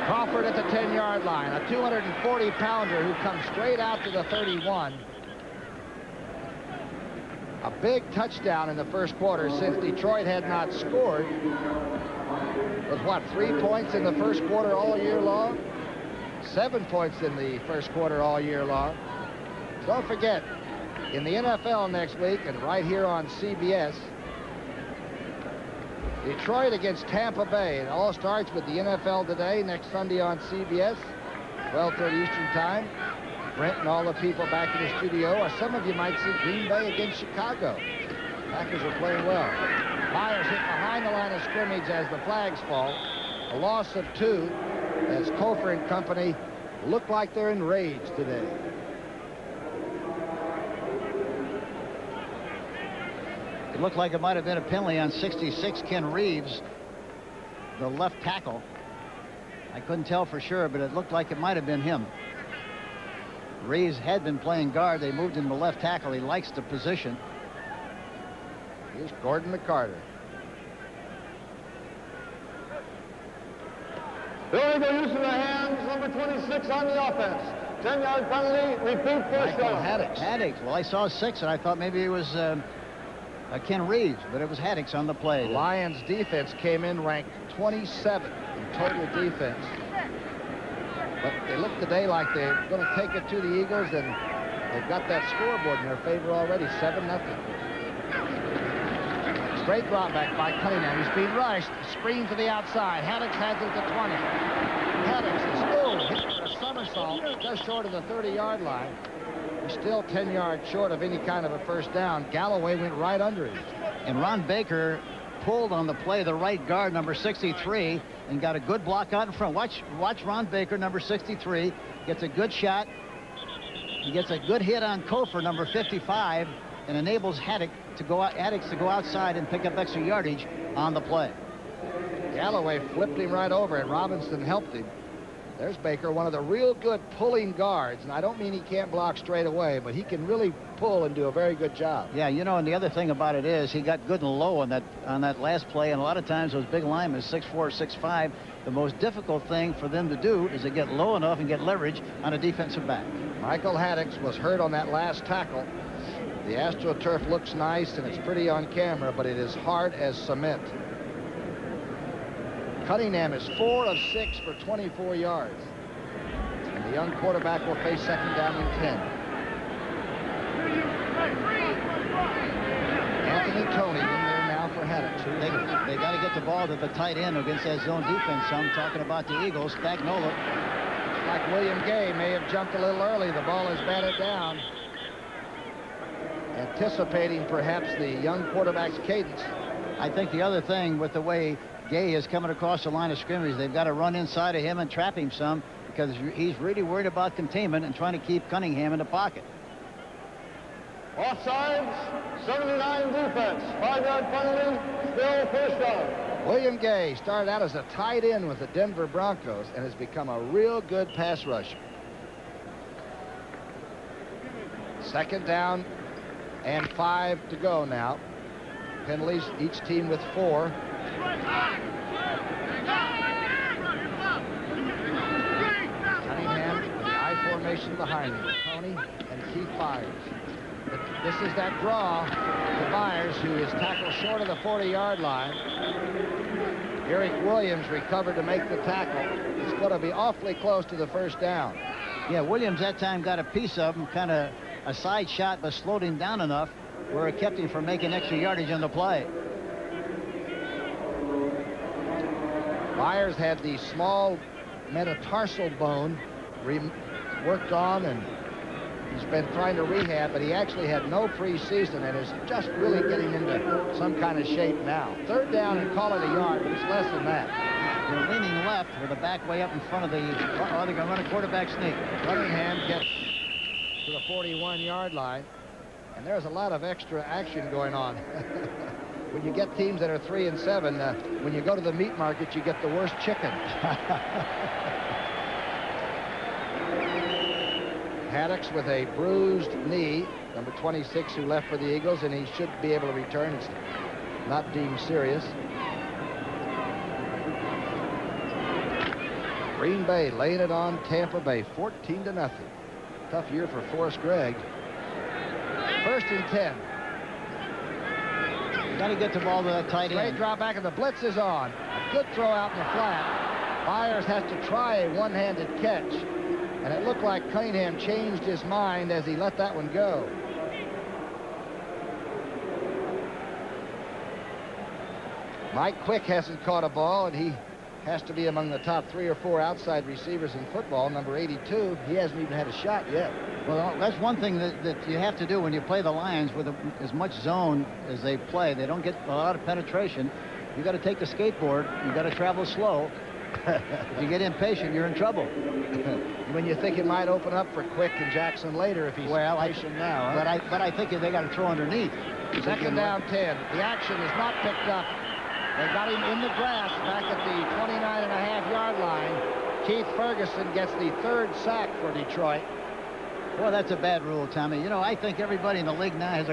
Crawford at the 10-yard line, a 240-pounder who comes straight out to the 31. A big touchdown in the first quarter since Detroit had not scored. Was what, 3 points in the first quarter all year long? 7 points in the first quarter all year long. Don't forget, in the NFL next week and right here on CBS, Detroit against Tampa Bay. It all starts with the NFL Today next Sunday on CBS, 12:30 Eastern Time. Brent and all the people back in the studio, or some of you might see Green Bay against Chicago. Packers are playing well. Myers hit behind the line of scrimmage as the flags fall. A loss of 2 as Kofor and company look like they're enraged today. It looked like it might have been a penalty on 66, Ken Reeves, the left tackle. I couldn't tell for sure, but it looked like it might have been him. Reeves had been playing guard. They moved him to left tackle. He likes the position. Here's Gordon McCarter. Illegal use of the hands, number 26 on the offense. 10-yard penalty, repeat first down. Haddix. Well, I saw 6, and I thought maybe it was Ken Reeves, but it was Haddix on the play. The Lions defense came in ranked 27 in total defense. But they look today like they're going to take it to the Eagles, and they've got that scoreboard in their favor already, 7-0. Straight drop back by Cunningham. He's being rushed. Screen to the outside. Haddix has it at the 20. Haddix is hit a somersault just short of the 30-yard line. He's still 10 yards short of any kind of a first down. Galloway went right under him. And Ron Baker pulled on the play the right guard, number 63, and got a good block out in front. Watch Ron Baker, number 63, gets a good shot. He gets a good hit on Kofor, number 55, and enables Haddix to go outside and pick up extra yardage on the play. Galloway flipped him right over, and Robinson helped him. There's Baker, one of the real good pulling guards, and I don't mean he can't block straight away, but he can really pull and do a very good job. Yeah, you know, and the other thing about it is he got good and low on that last play, and a lot of times those big linemen, 6'4", 6'5", the most difficult thing for them to do is to get low enough and get leverage on a defensive back. Michael Haddix was hurt on that last tackle. The AstroTurf looks nice, and it's pretty on camera, but it is hard as cement. Cunningham is 4 of 6 for 24 yards. And the young quarterback will face second down and 10. Anthony Tony in there now for Haddix. They got to get the ball to the tight end against that zone defense. So I'm talking about the Eagles. Spagnola. Like William Gay may have jumped a little early. The ball is batted down. Anticipating perhaps the young quarterback's cadence. I think the other thing with the way Gay is coming across the line of scrimmage, they've got to run inside of him and trap him some, because he's really worried about containment and trying to keep Cunningham in the pocket. Offsides, 79 defense. 5-yard penalty, still first down. William Gay started out as a tight end with the Denver Broncos and has become a real good pass rusher. Second down and 5 to go now. Penalties, each team with 4. Cunningham, I formation behind him. Tony and Keith Byers. This is that draw to Byers, who is tackled short of the 40-yard line. Eric Williams recovered to make the tackle. It's going to be awfully close to the first down. Yeah, Williams that time got a piece of him, kind of a side shot, but slowed him down enough where it kept him from making extra yardage on the play. Byers had the small metatarsal bone worked on, and he's been trying to rehab, but he actually had no preseason and is just really getting into some kind of shape now. Third down and call it a yard, but it's less than that. They're leaning left with the back way up in front of the... Oh, they're going to run a quarterback sneak. Cunningham gets to the 41-yard line, and there's a lot of extra action going on. When you get teams that are 3 and 7, when you go to the meat market, you get the worst chicken. Haddix with a bruised knee, number 26, who left for the Eagles, and he should be able to return. It's not deemed serious. Green Bay laying it on Tampa Bay, 14-0. Tough year for Forrest Gregg. First and 10. Got to get the ball to that tight end. Straight drop back, and the blitz is on. A good throw out in the flat. Byers has to try a one-handed catch, and it looked like Cunningham changed his mind as he let that one go. Mike Quick hasn't caught a ball, and he has to be among the top 3 or 4 outside receivers in football. Number 82, he hasn't even had a shot yet. Well, that's one thing that you have to do when you play the Lions with as much zone as they play. They don't get a lot of penetration. You got to take the skateboard. You got to travel slow. If you get impatient, you're in trouble. When you think it might open up for Quick and Jackson later if he's patient now. Huh? But I think they got to throw underneath. Second down 10. The action is not picked up. They got him in the grass back at the 29.5-yard line. Keith Ferguson gets the 3rd sack for Detroit. Well, that's a bad rule, Tommy. You know, I think everybody in the league now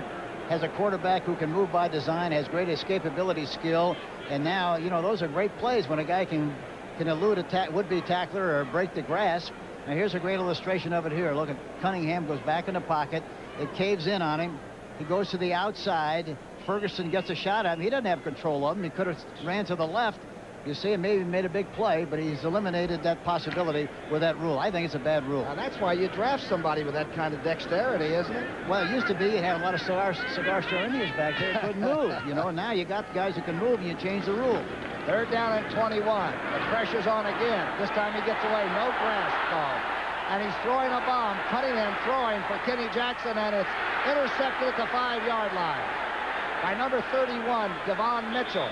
has a quarterback who can move by design, has great escapability skill, and now, you know, those are great plays when a guy can elude a would-be tackler or break the grass. Now, here's a great illustration of it here. Look at Cunningham goes back in the pocket. It caves in on him. He goes to the outside. Ferguson gets a shot at him. He doesn't have control of him. He could have ran to the left. You see, maybe made a big play, but he's eliminated that possibility with that rule. I think it's a bad rule. Now, that's why you draft somebody with that kind of dexterity, isn't it? Well, it used to be you had a lot of cigar store Indians back there who couldn't move. You know, now you got guys who can move, and you change the rule. Third down and 21. The pressure's on again. This time he gets away. No grass call. And he's throwing a bomb. Cunningham throwing for Kenny Jackson, and it's intercepted at the 5-yard line. by number 31, Devon Mitchell.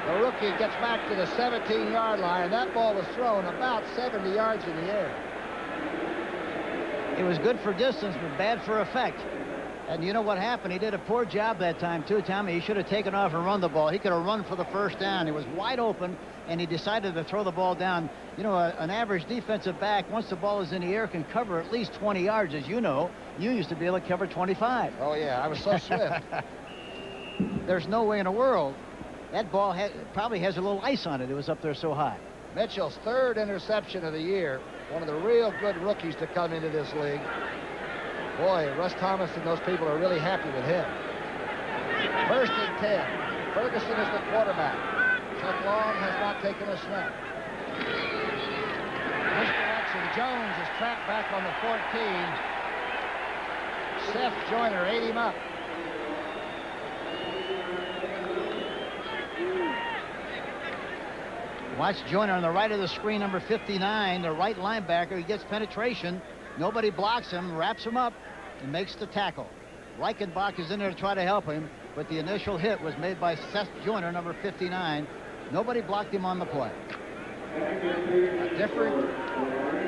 The rookie gets back to the 17-yard line, and that ball was thrown about 70 yards in the air. It was good for distance, but bad for effect. And you know what happened? He did a poor job that time, too, Tommy. He should have taken off and run the ball. He could have run for the first down. He was wide open, and he decided to throw the ball down. You know, an average defensive back, once the ball is in the air, can cover at least 20 yards, as you know. You used to be able to cover 25. Oh, yeah, I was so swift. There's no way in the world. That ball probably has a little ice on it. It was up there so high. Mitchell's third interception of the year. One of the real good rookies to come into this league. Boy, Russ Thomas and those people are really happy with him. 1st and 10. Ferguson is the quarterback. Chuck Long has not taken a snap. Misdirection. Jones is trapped back on the 14. Seth Joyner ate him up. Watch Joyner on the right of the screen, number 59, the right linebacker. He gets penetration. Nobody blocks him, wraps him up, and makes the tackle. Reichenbach is in there to try to help him, but the initial hit was made by Seth Joyner, number 59. Nobody blocked him on the play. A different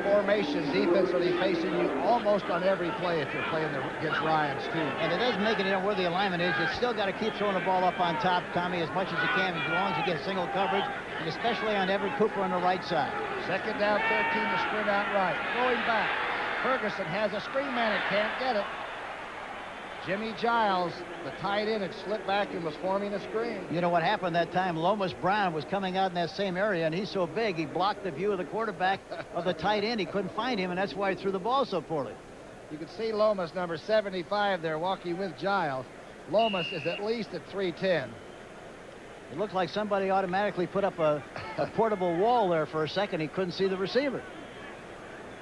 formation defensively facing you almost on every play if you're playing against Ryan's team. And it doesn't make it where the alignment is. You still got to keep throwing the ball up on top, Tommy, as much as you can, as long as you get single coverage, and especially on Everett Cooper on the right side. 2nd down, 13 to sprint out right. Going back. Ferguson has a screen man and can't get it. Jimmy Giles, the tight end, had slipped back and was forming a screen. You know what happened that time? Lomas Brown was coming out in that same area, and he's so big, he blocked the view of the quarterback of the tight end. He couldn't find him, and that's why he threw the ball so poorly. You can see Lomas, number 75 there, walking with Giles. Lomas is at least at 310. It looked like somebody automatically put up a portable wall there for a second. He couldn't see the receiver.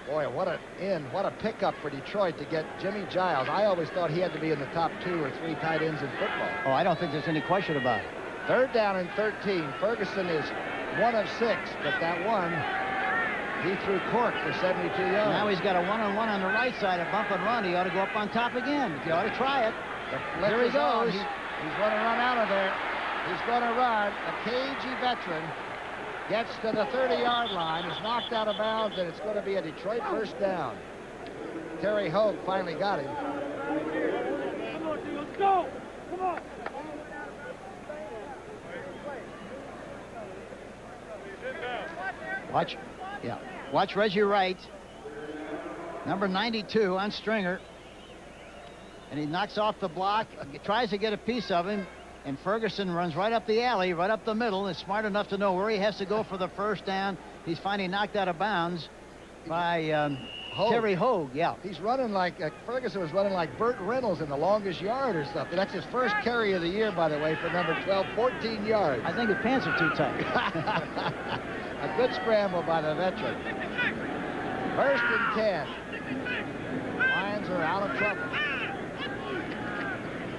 Boy, what a pickup for Detroit to get Jimmy Giles. I always thought he had to be in the top 2 or 3 tight ends in football. Oh, I don't think there's any question about it. 3rd down and 13. Ferguson is 1 of 6, but that one, he threw Cork for 72 yards. Now he's got a one-on-one on the right side, a bump and run. He ought to go up on top again. He ought to try it. There he goes. He's going to run out of there. He's going to run. A cagey veteran gets to the 30-yard line, is knocked out of bounds, and it's going to be a Detroit first down. Terry Hogue finally got him. Let's go! Come on! Watch Reggie Wright, number 92 on Stringer, and he knocks off the block, tries to get a piece of him, and Ferguson runs right up the alley, right up the middle, and is smart enough to know where he has to go for the first down. He's finally knocked out of bounds by Terry Hogue. Yeah. He's running like, Ferguson was running like Burt Reynolds in the longest yard or something. That's his first carry of the year, by the way, for number 12, 14 yards. I think his pants are too tight. A good scramble by the veteran. 1st and 10. Lions are out of trouble.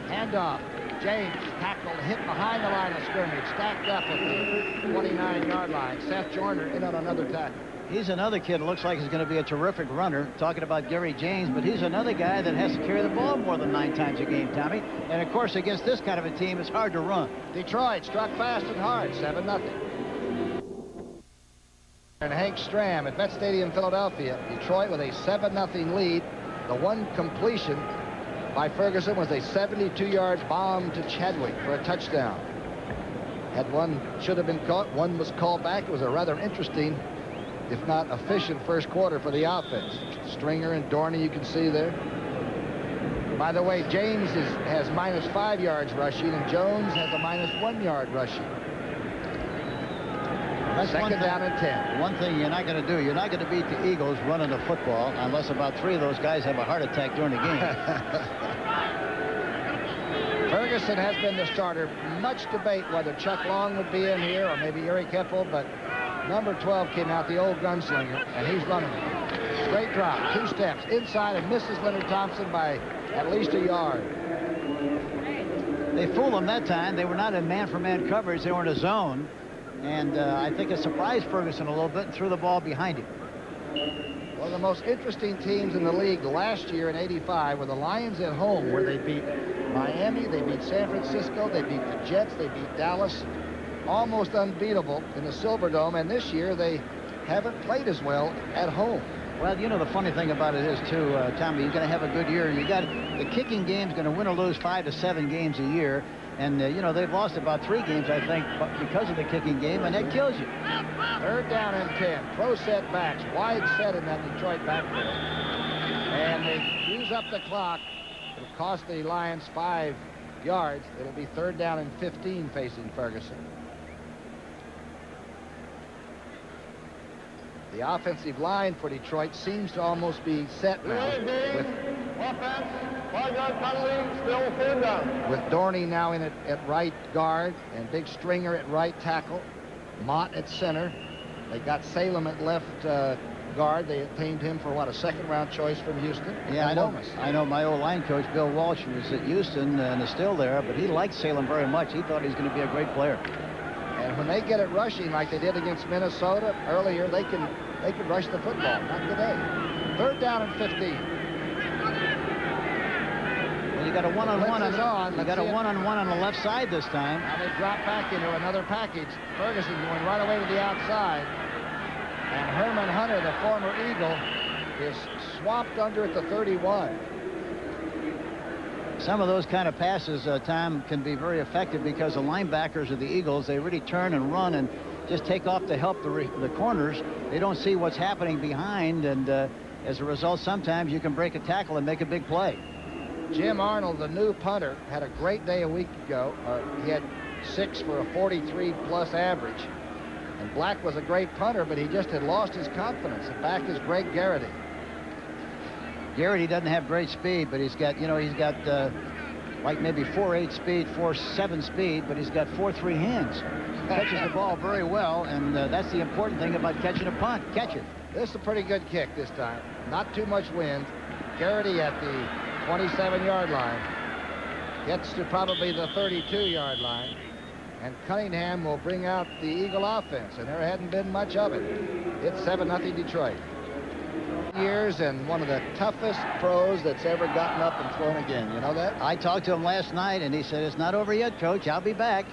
Handoff. James tackled, hit behind the line of scrimmage, stacked up at the 29-yard line. Seth Joyner in on another tackle. He's another kid who looks like he's going to be a terrific runner. Talking about Gary James, but he's another guy that has to carry the ball more than 9 times a game, Tommy. And, of course, against this kind of a team, it's hard to run. Detroit struck fast and hard, 7-0. And Hank Stram at Met Stadium, Philadelphia. Detroit with a 7-0 lead. The one completion by Ferguson was a 72-yard bomb to Chadwick for a touchdown. Had one should have been caught. One was called back. It was a rather interesting, if not efficient, first quarter for the offense. Stringer and Dorney, you can see there. By the way, James has -5 yards rushing, and Jones has a -1 yard rushing. That's 2nd down and 10. One thing you're not going to do, you're not going to beat the Eagles running the football unless about 3 of those guys have a heart attack during the game. Ferguson has been the starter. Much debate whether Chuck Long would be in here or maybe Eric Heffel, but number 12 came out, the old gunslinger, and he's running it. Straight drop, 2 steps, inside, and misses Leonard Thompson by at least a yard. They fooled him that time. They were not in man-for-man coverage. They were in a zone. And I think it surprised Ferguson a little bit and threw the ball behind him. One of the most interesting teams in the league last year in '85 were the Lions at home, where they beat Miami, they beat San Francisco, they beat the Jets, they beat Dallas. Almost unbeatable in the Silverdome, and this year they haven't played as well at home. Well, you know, the funny thing about it is, too, Tommy, you're going to have a good year. You got the kicking game's going to win or lose 5 to 7 games a year. And, you know, they've lost about 3 games, I think, because of the kicking game, and that kills you. Third down and 10. Pro set backs. Wide set in that Detroit backfield. And they use up the clock. It'll cost the Lions 5 yards. It'll be third down and 15 facing Ferguson. The offensive line for Detroit seems to almost be set now. Offense, 5-yard penalty, still third down. With Dorney now in at right guard and Big Stringer at right tackle. Mott at center. They got Salem at left guard. They obtained him for, what, a second-round choice from Houston? Yeah, I know my old line coach, Bill Walsh, was at Houston and is still there, but he liked Salem very much. He thought he was going to be a great player. And when they get it rushing like they did against Minnesota earlier, they can rush the football. Not today. Third down and 15. Well, you got a one-on-one Blitz is on. you Let's got a see it. one-on-one on the left side this time. Now they drop back into another package. Ferguson going right away to the outside. And Herman Hunter, the former Eagle, is swamped under at the 31. Some of those kind of passes, Tom, can be very effective because the linebackers of the Eagles, they really turn and run and just take off to help the corners. They don't see what's happening behind, and as a result, sometimes you can break a tackle and make a big play. Jim Arnold, the new punter, had a great day a week ago. He had 6 for a 43-plus average. And Black was a great punter, but he just had lost his confidence. And back is Greg Garrity. Garrity doesn't have great speed, but he's got like maybe 4.8 speed, 4.7 speed, but he's got 4.3 hands. Catches the ball very well, and that's the important thing about catching a punt. Catch it. This is a pretty good kick this time. Not too much wind. Garrity at the 27-yard line. Gets to probably the 32-yard line. And Cunningham will bring out the Eagle offense, and there hadn't been much of it. It's 7-0 Detroit. Years and one of the toughest pros that's ever gotten up and thrown again. You know that? I talked to him last night, and he said, "It's not over yet, Coach. I'll be back."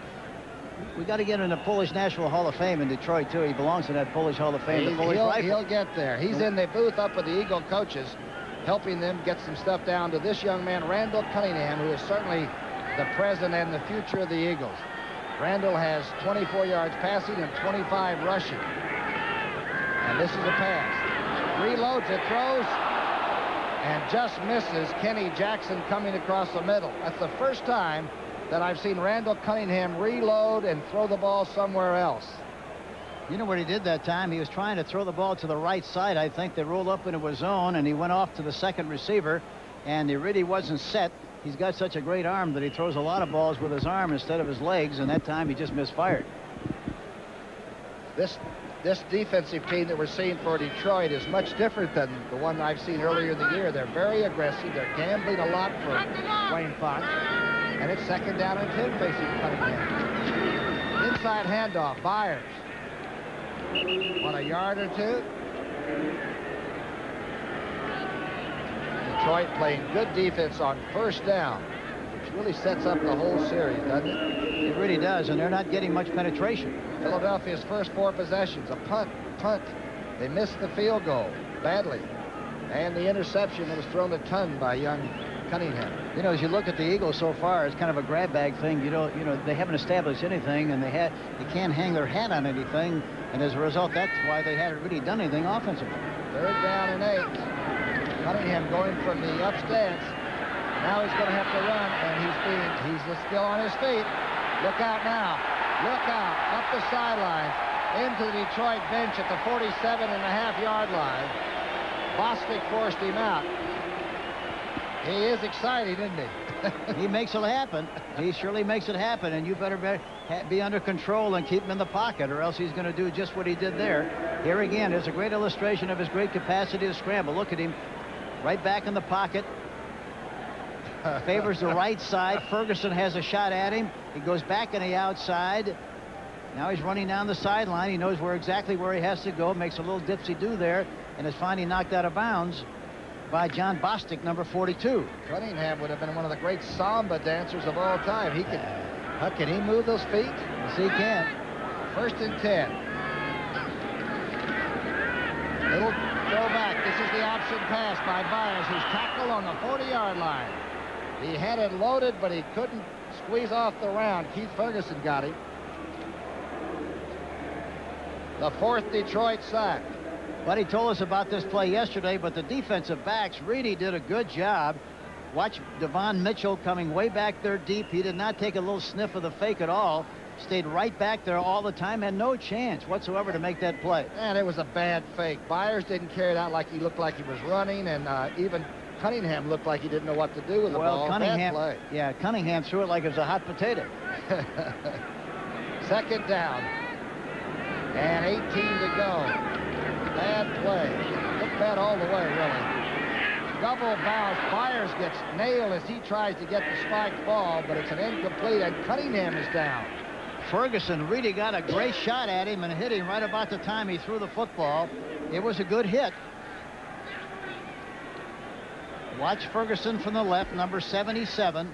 We got to get in the Polish National Hall of Fame in Detroit, too. He belongs in that Polish Hall of Fame. The Polish Rifle. He'll get there. He's in the booth up with the Eagle coaches, helping them get some stuff down to this young man, Randall Cunningham, who is certainly the present and the future of the Eagles. Randall has 24 yards passing and 25 rushing. And this is a pass. Reloads it, throws, and just misses Kenny Jackson coming across the middle. That's the first time that I've seen Randall Cunningham reload and throw the ball somewhere else. You know what he did that time? He was trying to throw the ball to the right side. I think they rolled up into his zone, and he went off to the second receiver, and he really wasn't set. He's got such a great arm that he throws a lot of balls with his arm instead of his legs, and that time he just misfired. This defensive team that we're seeing for Detroit is much different than the one I've seen earlier in the year. They're very aggressive. They're gambling a lot for Wayne Fonte. And it's second down and 10 facing Cunningham. Inside handoff, Byers. Want a yard or two? Detroit playing good defense on first down, which really sets up the whole series, doesn't it? It really does, and they're not getting much penetration. Philadelphia's first 4 possessions, a punt. They missed the field goal badly. And the interception that was thrown a ton by young Cunningham. You know, as you look at the Eagles so far, it's kind of a grab bag thing. You know, they haven't established anything, and they can't hang their hat on anything, and as a result, that's why they haven't really done anything offensively. Third down and 8. Cunningham going from the up stance. Now he's going to have to run, and he's still on his feet. Look out now. Look out. Up the sidelines. Into the Detroit bench at the 47.5-yard line. Bostic forced him out. He is excited, isn't he? He makes it happen. He surely makes it happen, and you better be under control and keep him in the pocket, or else he's going to do just what he did there. Here again, there's a great illustration of his great capacity to scramble. Look at him. Right back in the pocket. Favors the right side. Ferguson has a shot at him. He goes back on the outside. Now he's running down the sideline. He knows exactly where he has to go. Makes a little dipsy-do there, and is finally knocked out of bounds. by John Bostic, number 42. Cunningham would have been one of the great samba dancers of all time. He could, how can he move those feet? Yes, he can. 1st and 10. Little throwback. This is the option pass by Byers, who's tackled on the 40-yard line. He had it loaded, but he couldn't squeeze off the round. Keith Ferguson got him. The 4th Detroit sack. Buddy told us about this play yesterday, but the defensive backs really did a good job. Watch Devon Mitchell coming way back there deep. He did not take a little sniff of the fake at all. Stayed right back there all the time, had no chance whatsoever to make that play. And it was a bad fake. Byers didn't carry it out like he looked like he was running, and even Cunningham looked like he didn't know what to do with the ball. Cunningham, bad play. yeah, Cunningham threw it like it was a hot potato. 2nd down. And 18 to go. Bad play. Looked bad all the way, really. Double bounce. Byers gets nailed as he tries to get the spiked ball, but it's an incomplete, and Cunningham is down. Ferguson really got a great shot at him and hit him right about the time he threw the football. It was a good hit. Watch Ferguson from the left, number 77.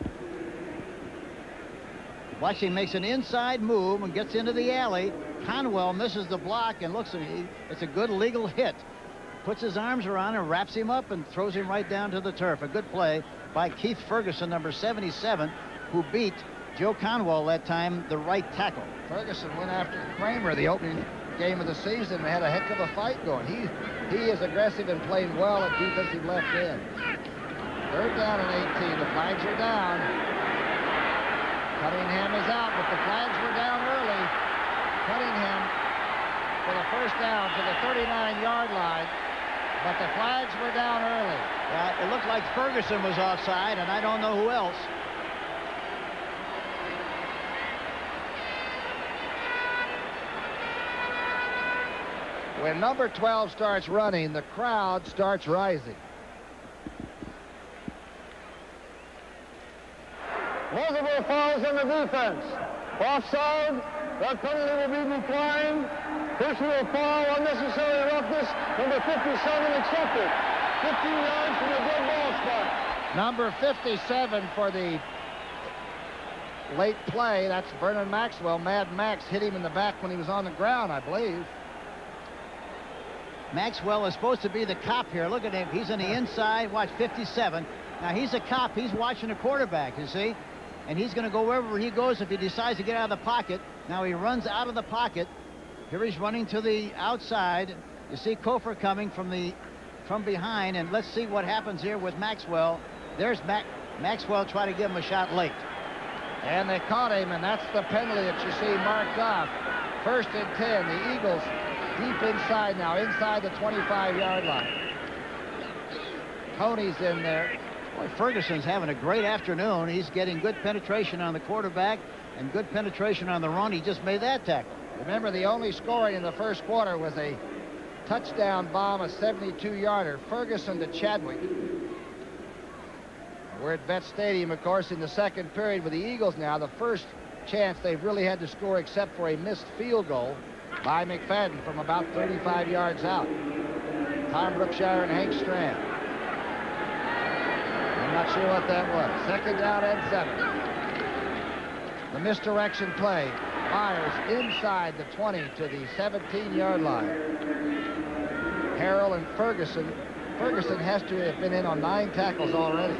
Watch, he makes an inside move and gets into the alley. Conwell misses the block and looks at me. It's a good legal hit. Puts his arms around him, wraps him up, and throws him right down to the turf. A good play by Keith Ferguson, number 77, who beat Joe Conwell that time, the right tackle. Ferguson went after Kramer the opening game of the season and had a heck of a fight going. He is aggressive and playing well at defensive left end. 3rd down and 18. The flags are down. Cunningham is out, but the flags were down early. Cunningham for the 1st down to the 39-yard line, but the flags were down early. Yeah, it looked like Ferguson was offside, and I don't know who else. When number 12 starts running, the crowd starts rising. Multiple fouls on the defense. Offside. That penalty will be declined. Personal foul, unnecessary roughness. Number 57 accepted. 15 yards from the dead ball spot. Number 57 for the late play. That's Vernon Maxwell. Mad Max hit him in the back when he was on the ground, I believe. Maxwell is supposed to be the cop here. Look at him. He's on the inside. Watch 57. Now, he's a cop. He's watching the quarterback, you see. And he's going to go wherever he goes if he decides to get out of the pocket. Now he runs out of the pocket. Here he's running to the outside. You see Kofor coming from behind. And let's see what happens here with Maxwell. There's Maxwell trying to give him a shot late. And they caught him, and that's the penalty that you see marked off. 1st and 10. The Eagles deep inside now, inside the 25-yard line. Tony's in there. Boy, Ferguson's having a great afternoon. He's getting good penetration on the quarterback and good penetration on the run. He just made that tackle. Remember, the only scoring in the 1st quarter was a touchdown bomb, a 72-yarder. Ferguson to Chadwick. We're at Vet Stadium, of course, in the 2nd period with the Eagles now. The first chance they've really had to score except for a missed field goal by McFadden from about 35 yards out. Tom Brookshire and Hank Strand. I'm not sure what that was. 2nd down and 7. The misdirection play. Myers inside the 20 to the 17-yard line. Harrell and Ferguson. Ferguson has to have been in on 9 tackles already.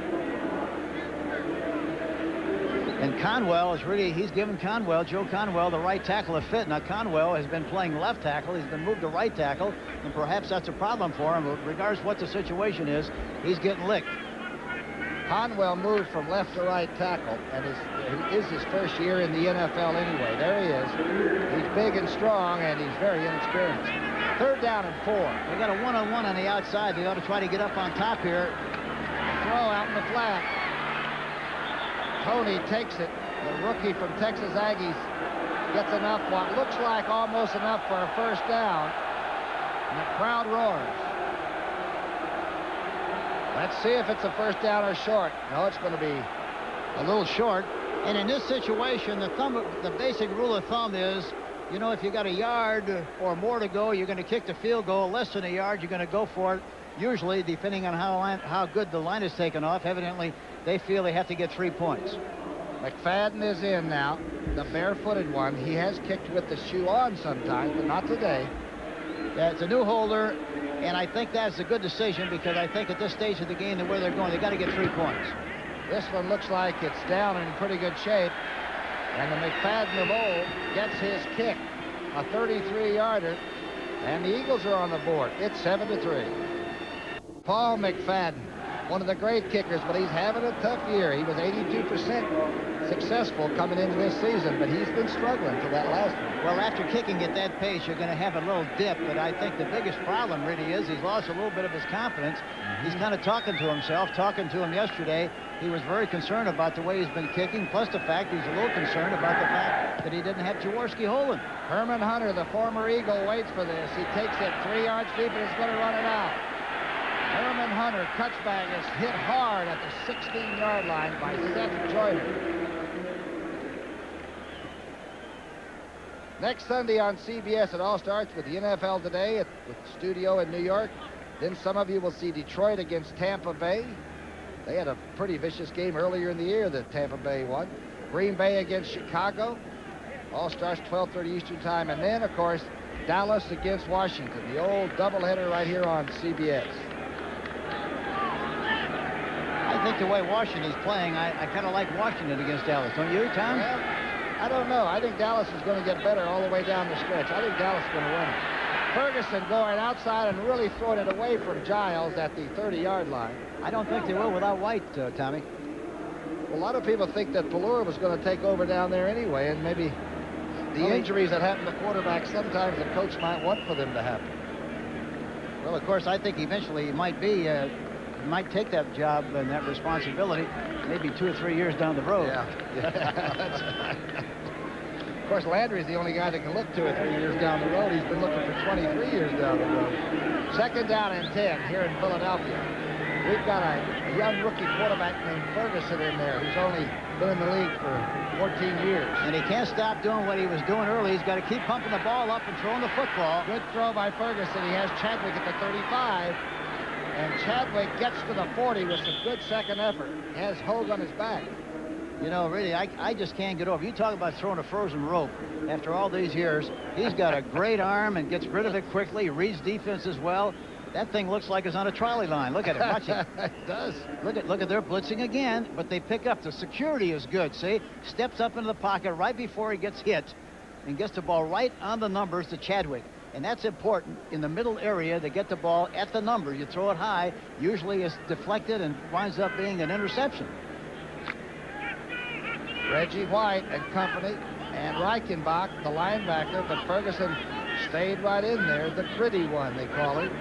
And Conwell is really, he's given Joe Conwell, the right tackle a fit. Now, Conwell has been playing left tackle. He's been moved to right tackle, and perhaps that's a problem for him. But regardless what the situation is, he's getting licked. Conwell moved from left to right tackle, and it is his first year in the NFL anyway. There he is. He's big and strong, and he's very inexperienced. 3rd down and 4. They got a one-on-one on the outside. They ought to try to get up on top here. Throw out in the flat. Tony takes it. The rookie from Texas Aggies gets enough, what looks like almost enough for a 1st down. And the crowd roars. Let's see if it's a 1st down or short. No, it's going to be a little short. And in this situation, the basic rule of thumb is, you know, if you got a yard or more to go, you're going to kick the field goal. Less than a yard, you're going to go for it. usually, depending on how good the line is taken off, evidently they feel they have to get 3 points. McFadden is in now, the barefooted one. He has kicked with the shoe on sometimes, but not today. Yeah, it's a new holder, and I think that's a good decision because I think at this stage of the game, the way they're going, they got to get 3 points. This one looks like it's down in pretty good shape. And the McFadden of old gets his kick, a 33-yarder, and the Eagles are on the board. It's 7-3. Paul McFadden, one of the great kickers, but he's having a tough year. He was 82% successful coming into this season, but he's been struggling for that last one. Well, after kicking at that pace, you're going to have a little dip, but I think the biggest problem really is he's lost a little bit of his confidence. He's kind of talking to himself, talking to him yesterday. He was very concerned about the way he's been kicking, plus the fact he's a little concerned about the fact that he didn't have Jaworski holding. Herman Hunter, the former Eagle, waits for this. He takes it 3 yards deep and is going to run it out. Herman Hunter, touchback, is hit hard at the 16-yard line by Seth Joyner. Next Sunday on CBS, it all starts with the NFL Today with the studio in New York. Then some of you will see Detroit against Tampa Bay. They had a pretty vicious game earlier in the year that Tampa Bay won. Green Bay against Chicago. All starts 12:30 Eastern Time. And then, of course, Dallas against Washington. The old doubleheader right here on CBS. I think the way Washington's playing, I kind of like Washington against Dallas. Don't you, Tom? Well, I don't know. I think Dallas is going to get better all the way down the stretch. I think Dallas is going to win it. Ferguson going outside and really throwing it away from Giles at the 30-yard line. I don't think they will without White, Tommy. Well, a lot of people think that Pelluer was going to take over down there anyway, and maybe the injuries that happen to quarterbacks sometimes the coach might want for them to happen. Well, of course, I think eventually he might might take that job and that responsibility maybe 2 or 3 years down the road. Yeah. That's right. Of course, Landry's the only guy that can look 2 or 3 years down the road. He's been looking for 23 years down the road. Second down and 10 here in Philadelphia. We've got a young rookie quarterback named Ferguson in there who's only been in the league for 14 years. And he can't stop doing what he was doing early. He's got to keep pumping the ball up and throwing the football. Good throw by Ferguson. He has Chadwick at the 35. And Chadwick gets to the 40 with some good second effort. Has Hogue on his back. You know, really, I just can't get over. You talk about throwing a frozen rope. After all these years, he's got a great arm and gets rid of it quickly. He reads defense as well. That thing looks like it's on a trolley line. Look at it. Watch it. It does. Look at their blitzing again, but they pick up. The security is good, see? Steps up into the pocket right before he gets hit and gets the ball right on the numbers to Chadwick. And that's important in the middle area to get the ball at the number. You throw it high, usually it's deflected and winds up being an interception. Reggie White and company and Reichenbach, the linebacker, but Ferguson stayed right in there. The gritty one, they call it.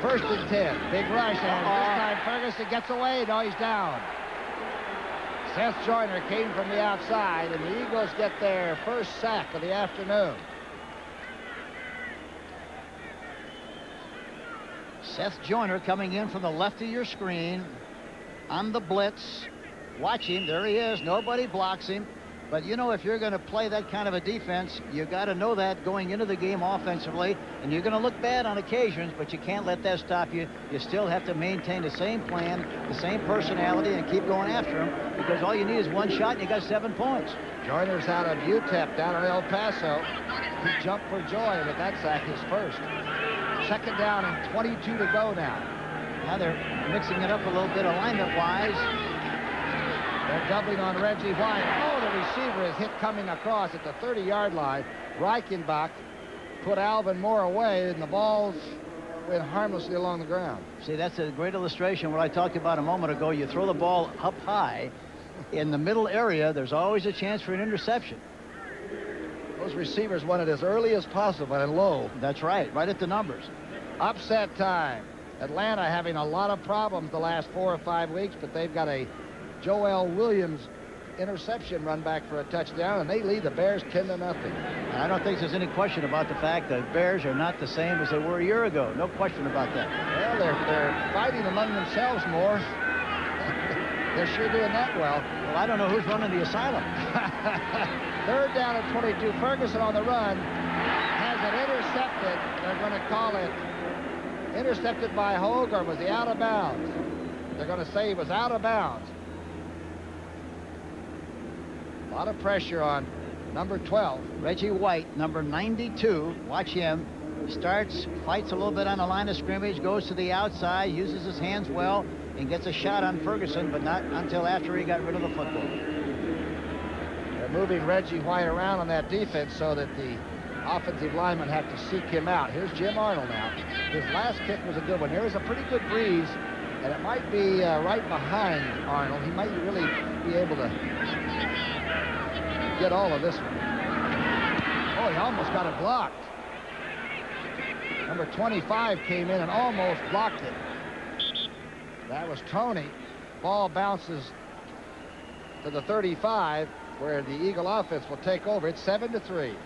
First and 10. Big rush, and this time Ferguson gets away. No, he's down. Seth Joyner came from the outside, and the Eagles get their first sack of the afternoon. Seth Joyner coming in from the left of your screen on the blitz. Watch him. There he is. Nobody blocks him. But, you know, if you're going to play that kind of a defense, you got to know that going into the game offensively. And you're going to look bad on occasions, but you can't let that stop you. You still have to maintain the same plan, the same personality, and keep going after him, because all you need is one shot and you got 7 points. Joyner's out of UTEP down in El Paso. He jumped for joy, but that sack is first. Second down and 22 to go now. Now they're mixing it up a little bit alignment-wise. They're doubling on Reggie White. Oh, the receiver is hit coming across at the 30-yard line. Reichenbach put Alvin Moore away, and the balls went harmlessly along the ground. See, that's a great illustration of what I talked about a moment ago. You throw the ball up high in the middle area, there's always a chance for an interception. Those receivers want it as early as possible and low. That's right at the numbers. Upset time. Atlanta having a lot of problems the last 4 or 5 weeks, but they've got a Joel Williams interception run back for a touchdown, and they lead the Bears 10-0. I don't think there's any question about the fact that Bears are not the same as they were a year ago. No question about that. Well, they're fighting among themselves more. They're sure doing that well. Well, I don't know who's running the asylum. Third down at 22. Ferguson on the run has it intercepted. They're going to call it intercepted by Hogue, or was he out of bounds? They're going to say he was out of bounds. A lot of pressure on number 12. Reggie White, number 92. Watch him. Starts, fights a little bit on the line of scrimmage, goes to the outside, uses his hands well, and gets a shot on Ferguson, but not until after he got rid of the football. They're moving Reggie White around on that defense so that the offensive linemen have to seek him out. Here's Jim Arnold now. His last kick was a good one. There is a pretty good breeze, and it might be right behind Arnold. He might really be able to get all of this one. Oh, he almost got it blocked. Number 25 came in and almost blocked it. That was Tony. Ball bounces to the 35, where the Eagle offense will take over. It's 7-3.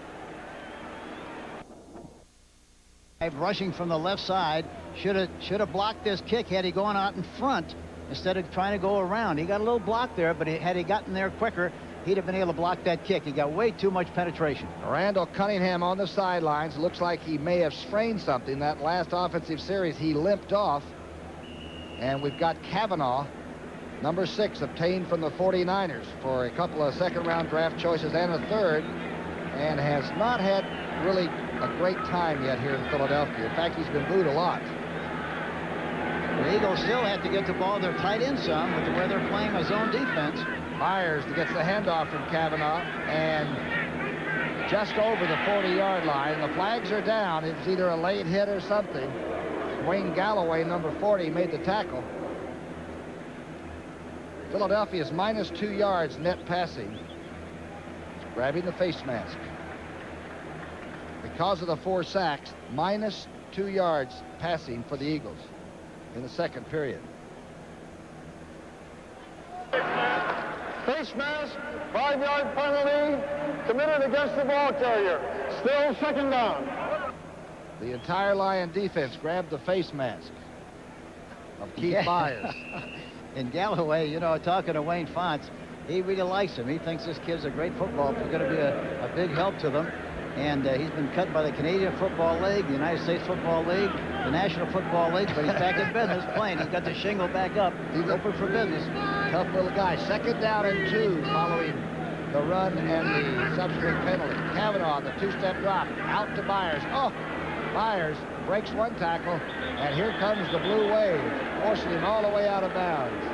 Rushing from the left side, should have blocked this kick had he gone out in front instead of trying to go around. He got a little block there, but had he gotten there quicker, he'd have been able to block that kick. He got way too much penetration. Randall Cunningham on the sidelines. Looks like he may have sprained something. That last offensive series, he limped off. And we've got Kavanaugh, number 6, obtained from the 49ers for a couple of second-round draft choices and a third, and has not had really a great time yet here in Philadelphia. In fact, he's been booed a lot. The Eagles still have to get the ball. They're tight end some with the way they're playing a zone defense. Myers gets the handoff from Kavanaugh, and just over the 40-yard line. The flags are down. It's either a late hit or something. Wayne Galloway, number 40, made the tackle. Philadelphia's minus 2 yards net passing. Grabbing the face mask. Because of the 4 sacks, minus 2 yards passing for the Eagles in the second period. Face mask, 5-yard penalty committed against the ball carrier. Still second down. The entire Lion defense grabbed the face mask of Keith Myers. And Galloway, you know, talking to Wayne Fonts, he really likes him. He thinks this kid's a great football player, going to be a big help to them. And he's been cut by the Canadian Football League, the United States Football League, the National Football League, but he's back in business playing. He's got the shingle back up. He's open for business. Tough little guy. Second down and 2 following the run and the subsequent penalty. Kavanaugh, the 2-step drop, out to Myers. Oh, Myers breaks one tackle, and here comes the blue wave, forcing him all the way out of bounds.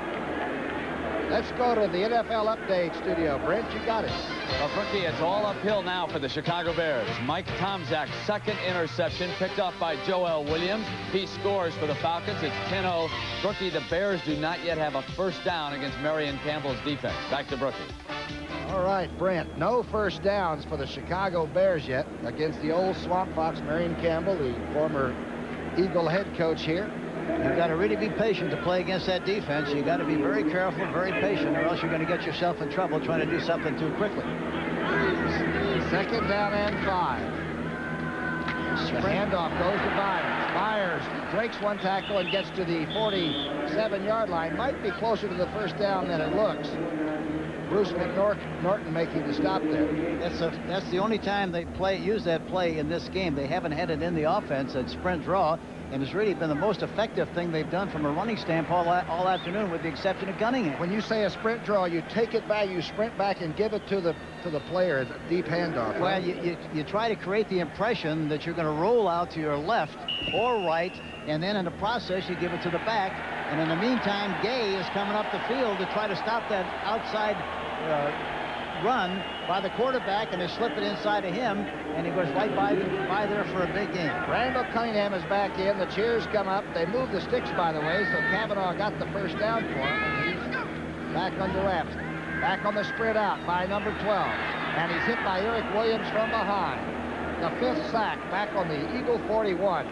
Let's go to the NFL Update studio. Brent, you got it. Well, Brookie, it's all uphill now for the Chicago Bears. Mike Tomczak's second interception picked up by Joel Williams. He scores for the Falcons. It's 10-0. Brookie, the Bears do not yet have a first down against Marion Campbell's defense. Back to Brookie. All right, Brent, no first downs for the Chicago Bears yet against the old Swamp Fox, Marion Campbell, the former Eagle head coach here. You've got to really be patient to play against that defense. You've got to be very careful, very patient, or else you're going to get yourself in trouble trying to do something too quickly. Second down and 5. The handoff goes to Myers. Myers breaks one tackle and gets to the 47-yard line. Might be closer to the first down than it looks. Bruce McNorton making the stop there. That's the only time they use that play in this game. They haven't had it in the offense at sprint draw, and it's really been the most effective thing they've done from a running standpoint all afternoon, with the exception of Cunningham. When you say a sprint draw, you take it back, you sprint back, and give it to the player, the deep handoff. Well, you try to create the impression that you're going to roll out to your left or right, and then in the process you give it to the back. And in the meantime, Gay is coming up the field to try to stop that outside run by the quarterback, and they slip it inside of him, and he goes right by there for a big game. Randall Cunningham is back in. The cheers come up. They moved the sticks, by the way, so Kavanaugh got the first down for him, and he's back under wraps. Back on the sprint out by number 12, and he's hit by Eric Williams from behind. The 5th sack back on the Eagle 41.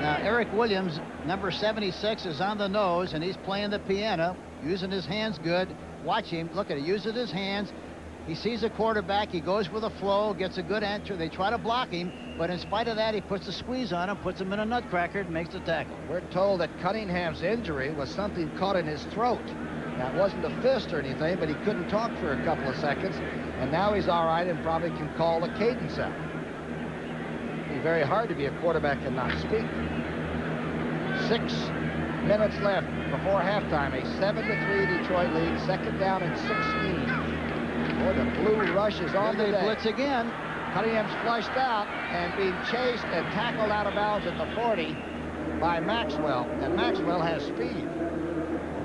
Now, Eric Williams, number 76, is on the nose, and he's playing the piano, using his hands good. Watch him. Look at it. Uses his hands. He sees a quarterback. He goes with a flow, gets a good answer. They try to block him, but in spite of that, he puts a squeeze on him, puts him in a nutcracker, and makes the tackle. We're told that Cunningham's injury was something caught in his throat. Now, it wasn't a fist or anything, but he couldn't talk for a couple of seconds, and now he's all right and probably can call the cadence out. be very hard to be a quarterback and not speak. 6 minutes left before halftime. A 7-3 Detroit lead. Second down and 16. Boy, the Blue Rush is on the They deck. blitz again. Cunningham's flushed out and being chased and tackled out of bounds at the 40 by Maxwell. And Maxwell has speed.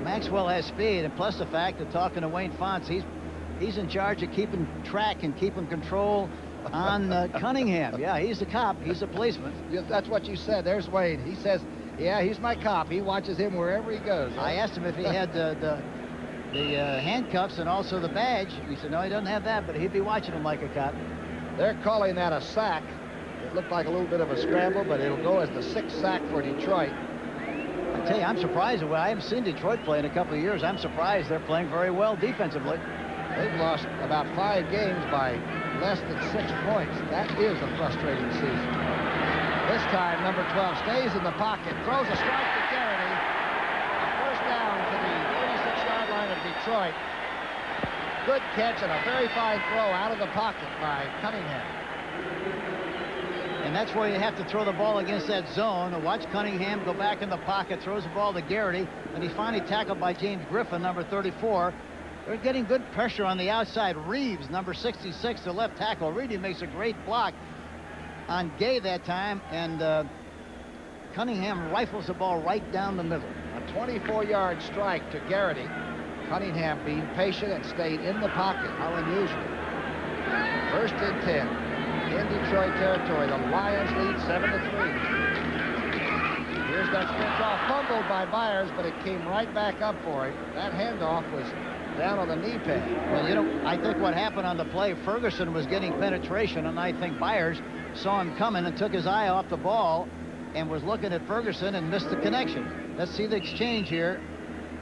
Maxwell has speed, and plus the fact that, talking to Wayne Fonts, he's in charge of keeping track and keeping control on Cunningham. Yeah, he's the cop. He's the policeman. That's what you said. There's Wayne. He says, yeah, he's my cop. He watches him wherever he goes. I asked him if he had the handcuffs and also the badge. He said, no, he doesn't have that, but he'd be watching him like a cop. They're calling that a sack. It looked like a little bit of a scramble, but it'll go as the 6th sack for Detroit. I tell you, I'm surprised. Well, I haven't seen Detroit play in a couple of years. I'm surprised they're playing very well defensively. They've lost about 5 games by less than 6 points. That is a frustrating season. This time, number 12 stays in the pocket, throws a strike to Garrity. A first down to the 36-yard line of Detroit. Good catch and a very fine throw out of the pocket by Cunningham. And that's where you have to throw the ball against that zone. Watch Cunningham go back in the pocket, throws the ball to Garrity, and he's finally tackled by James Griffin, number 34. They're getting good pressure on the outside. Reeves, number 66, the left tackle. Reedy makes a great block on Gay that time, and Cunningham rifles the ball right down the middle. A 24-yard strike to Garrity. Cunningham being patient and stayed in the pocket. How unusual. 1st and 10. In Detroit territory, the Lions lead 7-3. Here's that sprint off, fumbled by Byers, but it came right back up for him. That handoff was down on the knee pad. Well, you know, I think what happened on the play, Ferguson was getting penetration, and I think Byers saw him coming and took his eye off the ball and was looking at Ferguson and missed the connection. Let's see the exchange here.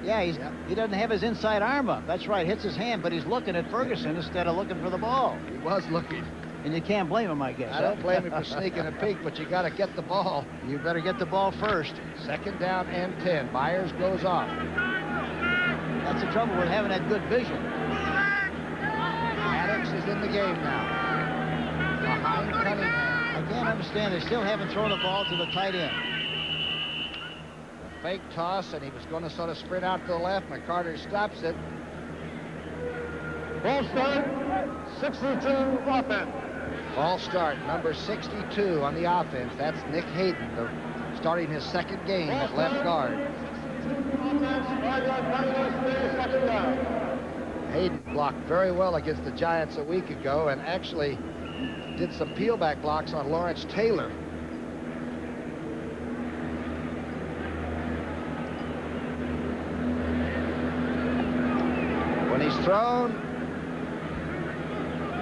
Yeah, he doesn't have his inside arm up. That's right, hits his hand, but he's looking at Ferguson instead of looking for the ball. He was looking. And you can't blame him, I guess. I don't blame him for sneaking a peek, but you got to get the ball. You better get the ball first. Second down and 10. Byers goes off. That's the trouble with having that good vision. Maddox is in the game now. Behind Cunningham. I can't understand. They still haven't thrown the ball to the tight end. The fake toss, and he was going to sort of sprint out to the left. McCarter stops it. Ball start, 62 offense. False start, number 62 on the offense. That's Nick Hayden, starting his 2nd game at left guard. Hayden blocked very well against the Giants a week ago and actually did some peelback blocks on Lawrence Taylor. When he's thrown,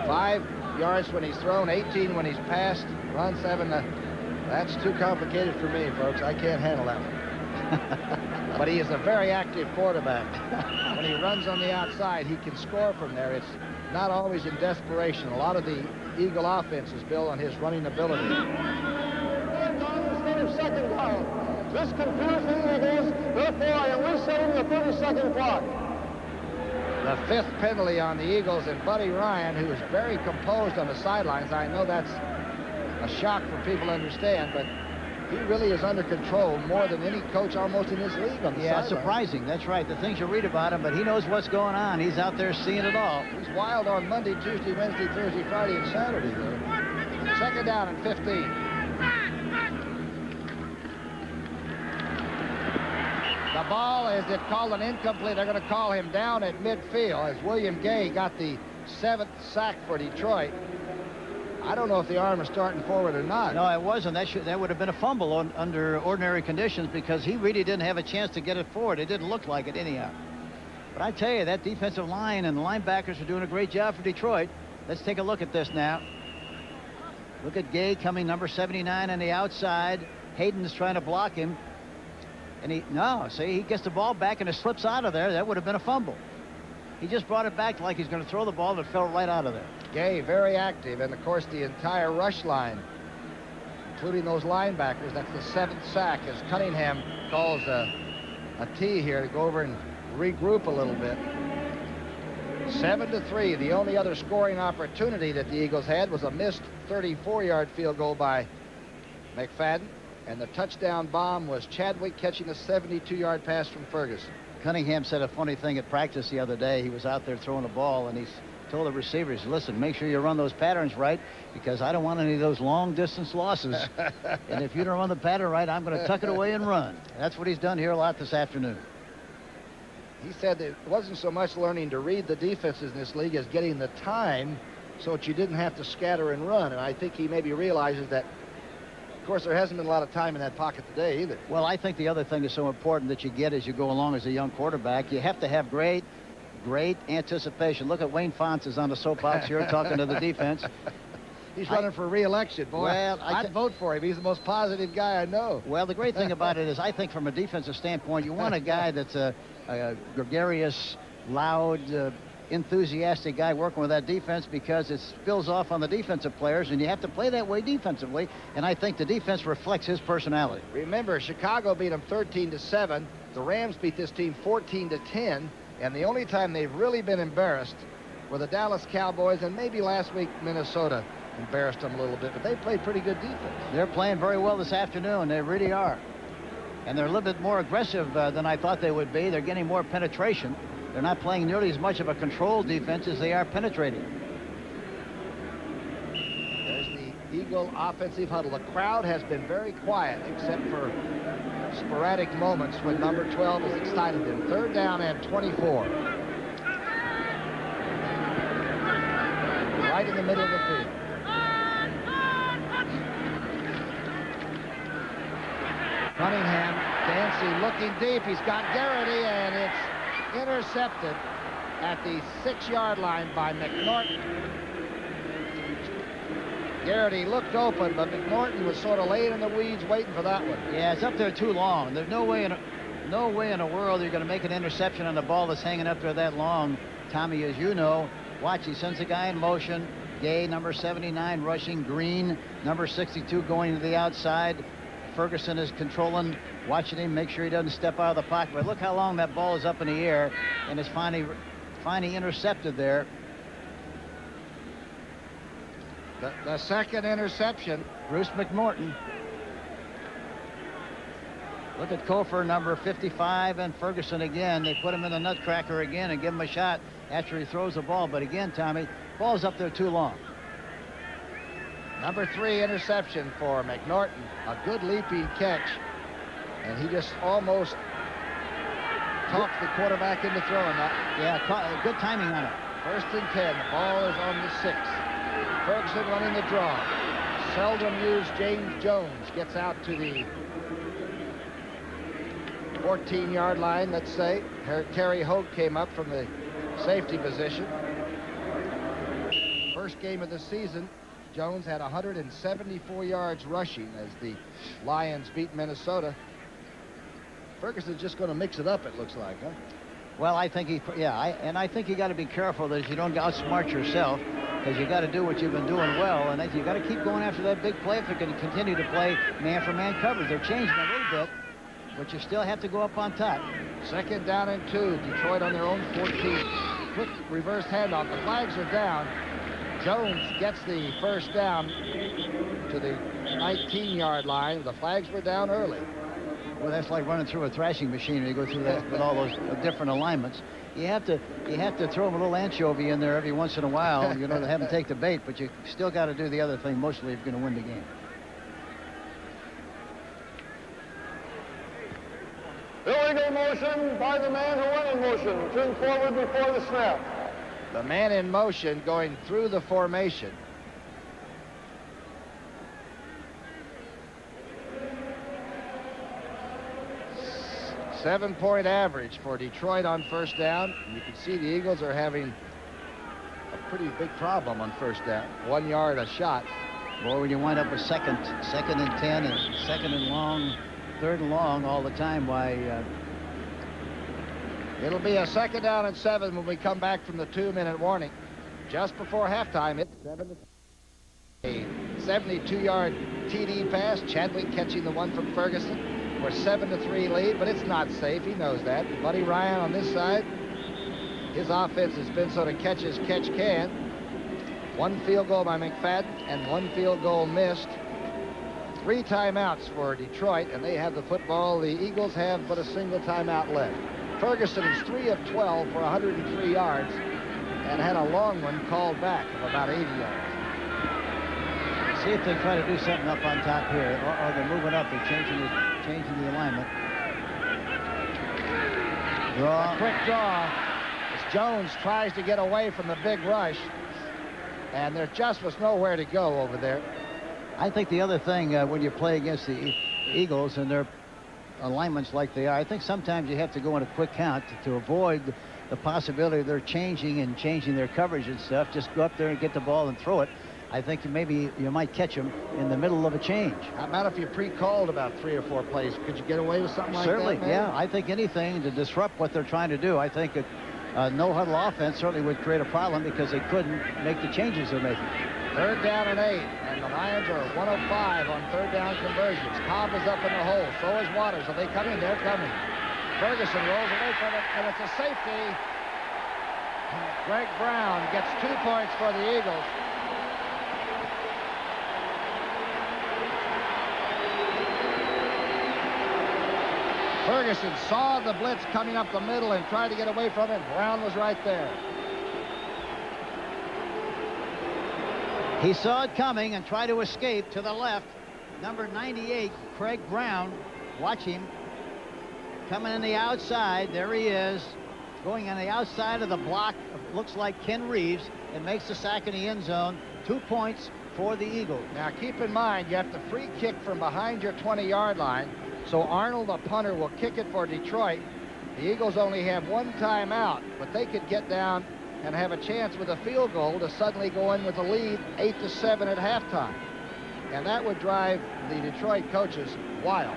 5 yards when he's thrown, 18 when he's passed, run 7. That's too complicated for me, folks. I can't handle that one. But he is a very active quarterback. When he runs on the outside, he can score from there. It's not always in desperation. A lot of the Eagle offense is built on his running ability. Second down. This confused the Eagles. Therefore, I am resetting the 30-second clock. The 5th penalty on the Eagles, and Buddy Ryan, who is very composed on the sidelines. I know that's a shock for people to understand, but he really is under control more than any coach almost in this league on the sidelines. Surprising. That's right. The things you read about him, but he knows what's going on. He's out there seeing it all. He's wild on Monday, Tuesday, Wednesday, Thursday, Friday, and Saturday, though. Second down and 15. The ball, is it called an incomplete? They're going to call him down at midfield as William Gay got the 7th sack for Detroit. I don't know if the arm is starting forward or not. No, it wasn't. That would have been a fumble under ordinary conditions because he really didn't have a chance to get it forward. It didn't look like it anyhow. But I tell you, that defensive line and the linebackers are doing a great job for Detroit. Let's take a look at this now. Look at Gay coming, number 79 on the outside. Hayden's trying to block him. And he gets the ball back and it slips out of there. That would have been a fumble. He just brought it back like he's going to throw the ball and it fell right out of there. Gay, very active, and of course the entire rush line, including those linebackers. That's the 7th sack as Cunningham calls a tee here to go over and regroup a little bit. 7-3. The only other scoring opportunity that the Eagles had was a missed 34-yard field goal by McFadden. And the touchdown bomb was Chadwick catching a 72-yard pass from Ferguson. Cunningham said a funny thing at practice the other day. He was out there throwing a ball, and he told the receivers, listen, make sure you run those patterns right, because I don't want any of those long-distance losses. And if you don't run the pattern right, I'm going to tuck it away and run. That's what he's done here a lot this afternoon. He said that it wasn't so much learning to read the defenses in this league as getting the time so that you didn't have to scatter and run. And I think he maybe realizes that, of course, there hasn't been a lot of time in that pocket today either. Well, I think the other thing is so important that you get as you go along as a young quarterback. You have to have great anticipation. Look at Wayne Fonts is on the soapbox here talking to the defense. He's running for re-election, boy. Well, I'd vote for him. He's the most positive guy I know. Well, the great thing about it is I think from a defensive standpoint, you want a guy that's a gregarious, loud, enthusiastic guy working with that defense, because it spills off on the defensive players, and you have to play that way defensively, and I think the defense reflects his personality. Remember, Chicago beat them 13-7. The Rams beat this team 14-10, and the only time they've really been embarrassed were the Dallas Cowboys, and maybe last week Minnesota embarrassed them a little bit, but they played pretty good defense. They're playing very well this afternoon. They really are. And they're a little bit more aggressive than I thought they would be. They're getting more penetration. They're not playing nearly as much of a controlled defense as they are penetrating. There's the Eagle offensive huddle. The crowd has been very quiet, except for sporadic moments when number 12 is excited in 3rd down and 24. Right in the middle of the field. Cunningham, Dancy looking deep. He's got Garrity, and it's intercepted at the 6-yard line by McNorton. Garrity looked open, but McNorton was sort of laying in the weeds waiting for that one. Yeah, it's up there too long. There's no way in the world you're going to make an interception on the ball that's hanging up there that long. Tommy, as you know, watch, he sends a guy in motion. Gay, number 79, rushing. Green, number 62, going to the outside. Ferguson is controlling, watching him, make sure he doesn't step out of the pocket. But look how long that ball is up in the air, and it's finally intercepted there. The second interception. Bruce McNorton. Look at Kofor, number 55, and Ferguson again. They put him in the nutcracker again and give him a shot after he throws the ball. But again, Tommy, ball's up there too long. Number 3 interception for McNorton. A good leaping catch. And he just almost talked the quarterback into throwing that. Yeah, good timing on it. 1st and 10. The ball is on the 6. Ferguson running the draw. Seldom used James Jones gets out to the 14-yard line, let's say. Terry Hogue came up from the safety position. First game of the season, Jones had 174 yards rushing as the Lions beat Minnesota. Ferguson's just going to mix it up, it looks like, huh? Well, I think I think you got to be careful that you don't outsmart yourself, because you got to do what you've been doing well, and you got to keep going after that big play if you're going to continue to play man-for-man coverage. They're changing a little bit, but you still have to go up on top. 2nd down and 2. Detroit on their own 14. Quick reverse handoff. The flags are down. Jones gets the first down to the 19-yard line. The flags were down early. Well, that's like running through a thrashing machine when you go through that with all those different alignments. You have to throw a little anchovy in there every once in a while, you know, to have them take the bait, but you still got to do the other thing mostly if you're going to win the game. Illegal motion by the man who went in motion. Turn forward before the snap. The man in motion going through the formation. Seven-point average for Detroit on first down. You can see the Eagles are having a pretty big problem on first down. 1 yard a shot. Boy, when you wind up with second and 10 and 2nd and long, 3rd and long all the time, why... It'll be a 2nd down and 7 when we come back from the 2-minute warning. Just before halftime, it's 7-7. A 72-yard TD pass. Chadwick catching the one from Ferguson. For 7-3 lead, but it's not safe. He knows that. Buddy Ryan on this side. His offense has been sort of catch as catch can. 1 field goal by McFadden and 1 field goal missed 3 timeouts for Detroit, and they have the football. The Eagles have but a single timeout left. Ferguson is 3 of 12 for 103 yards and had a long one called back of about 80 yards. See if they try to do something up on top here, or they're moving up. They're changing the alignment. Draw. A quick draw as Jones tries to get away from the big rush, and there just was nowhere to go over there. I think the other thing, when you play against the Eagles and their alignments like they are, I think sometimes you have to go in a quick count to avoid the possibility of they're changing their coverage and stuff. Just go up there and get the ball and throw it. I think maybe you might catch them in the middle of a change. How about if you pre-called about 3 or 4 plays? Could you get away with something like Certainly, that? yeah. I think anything to disrupt what they're trying to do. I think a no-huddle offense certainly would create a problem because they couldn't make the changes they're making. 3rd down and 8, and the Lions are 105 on 3rd down conversions. Cobb is up in the hole. So is Waters. Are they coming? They're coming. Ferguson rolls away from it, and it's a safety. Greg Brown gets 2 points for the Eagles. Ferguson saw the blitz coming up the middle and tried to get away from it. Brown was right there. He saw it coming and tried to escape to the left. Number 98, Craig Brown. Watch him. Coming in the outside. There he is. Going on the outside of the block. Looks like Ken Reeves. And makes the sack in the end zone. 2 points for the Eagles. Now keep in mind, you have to free kick from behind your 20-yard line. So Arnold, the punter, will kick it for Detroit. The Eagles only have 1 timeout, but they could get down and have a chance with a field goal to suddenly go in with a lead 8-7 at halftime. And that would drive the Detroit coaches wild.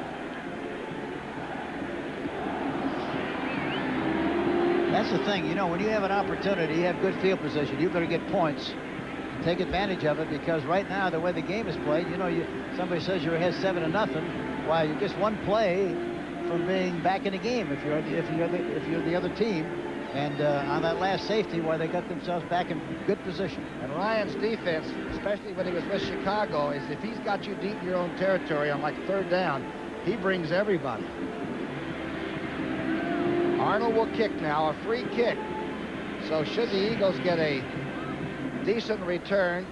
That's the thing, you know, when you have an opportunity, you have good field position, you better get points and take advantage of it, because right now, the way the game is played, you know, somebody says you're ahead 7-0. Why, you're just 1 play from being back in the game if you're the other team. And on that last safety, why they got themselves back in good position. And Ryan's defense, especially when he was with Chicago, is if he's got you deep in your own territory on like 3rd down, he brings everybody. Arnold will kick now, a free kick. So should the Eagles get a decent return,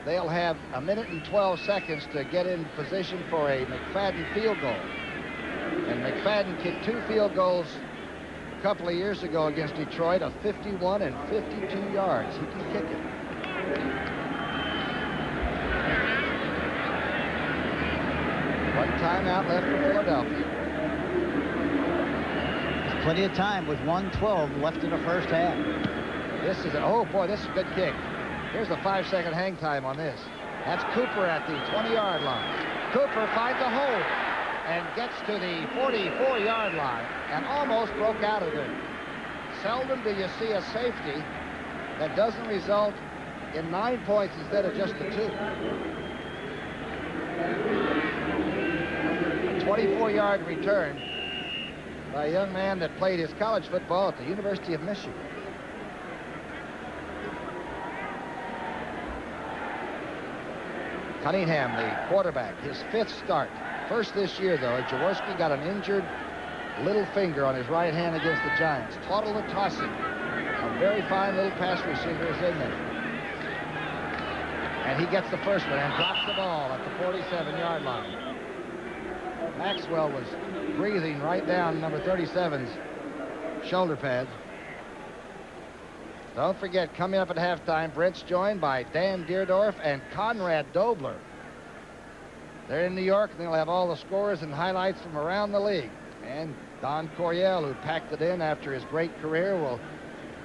they'll have 1 minute and 12 seconds to get in position for a McFadden field goal. And McFadden kicked 2 field goals a couple of years ago against Detroit, of 51 and 52 yards. He can kick it. One timeout left for Philadelphia. There's plenty of time with 1:12 left in the first half. This is oh boy, this is a good kick. Here's the 5-second hang time on this. That's Cooper at the 20-yard line. Cooper finds a hole and gets to the 44-yard line and almost broke out of there. Seldom do you see a safety that doesn't result in 9 points instead of just the 2. A 24-yard return by a young man that played his college football at the University of Michigan. Cunningham, the quarterback, his 5th start. First this year, though. Jaworski got an injured little finger on his right hand against the Giants. Tuttle and tossing. A very fine little pass receiver is in there. And he gets the first one and drops the ball at the 47-yard line. Maxwell was breathing right down number 37's shoulder pads. Don't forget, coming up at halftime, Brent's joined by Dan Deerdorf and Conrad Dobler. They're in New York, and they'll have all the scores and highlights from around the league. And Don Coryell, who packed it in after his great career,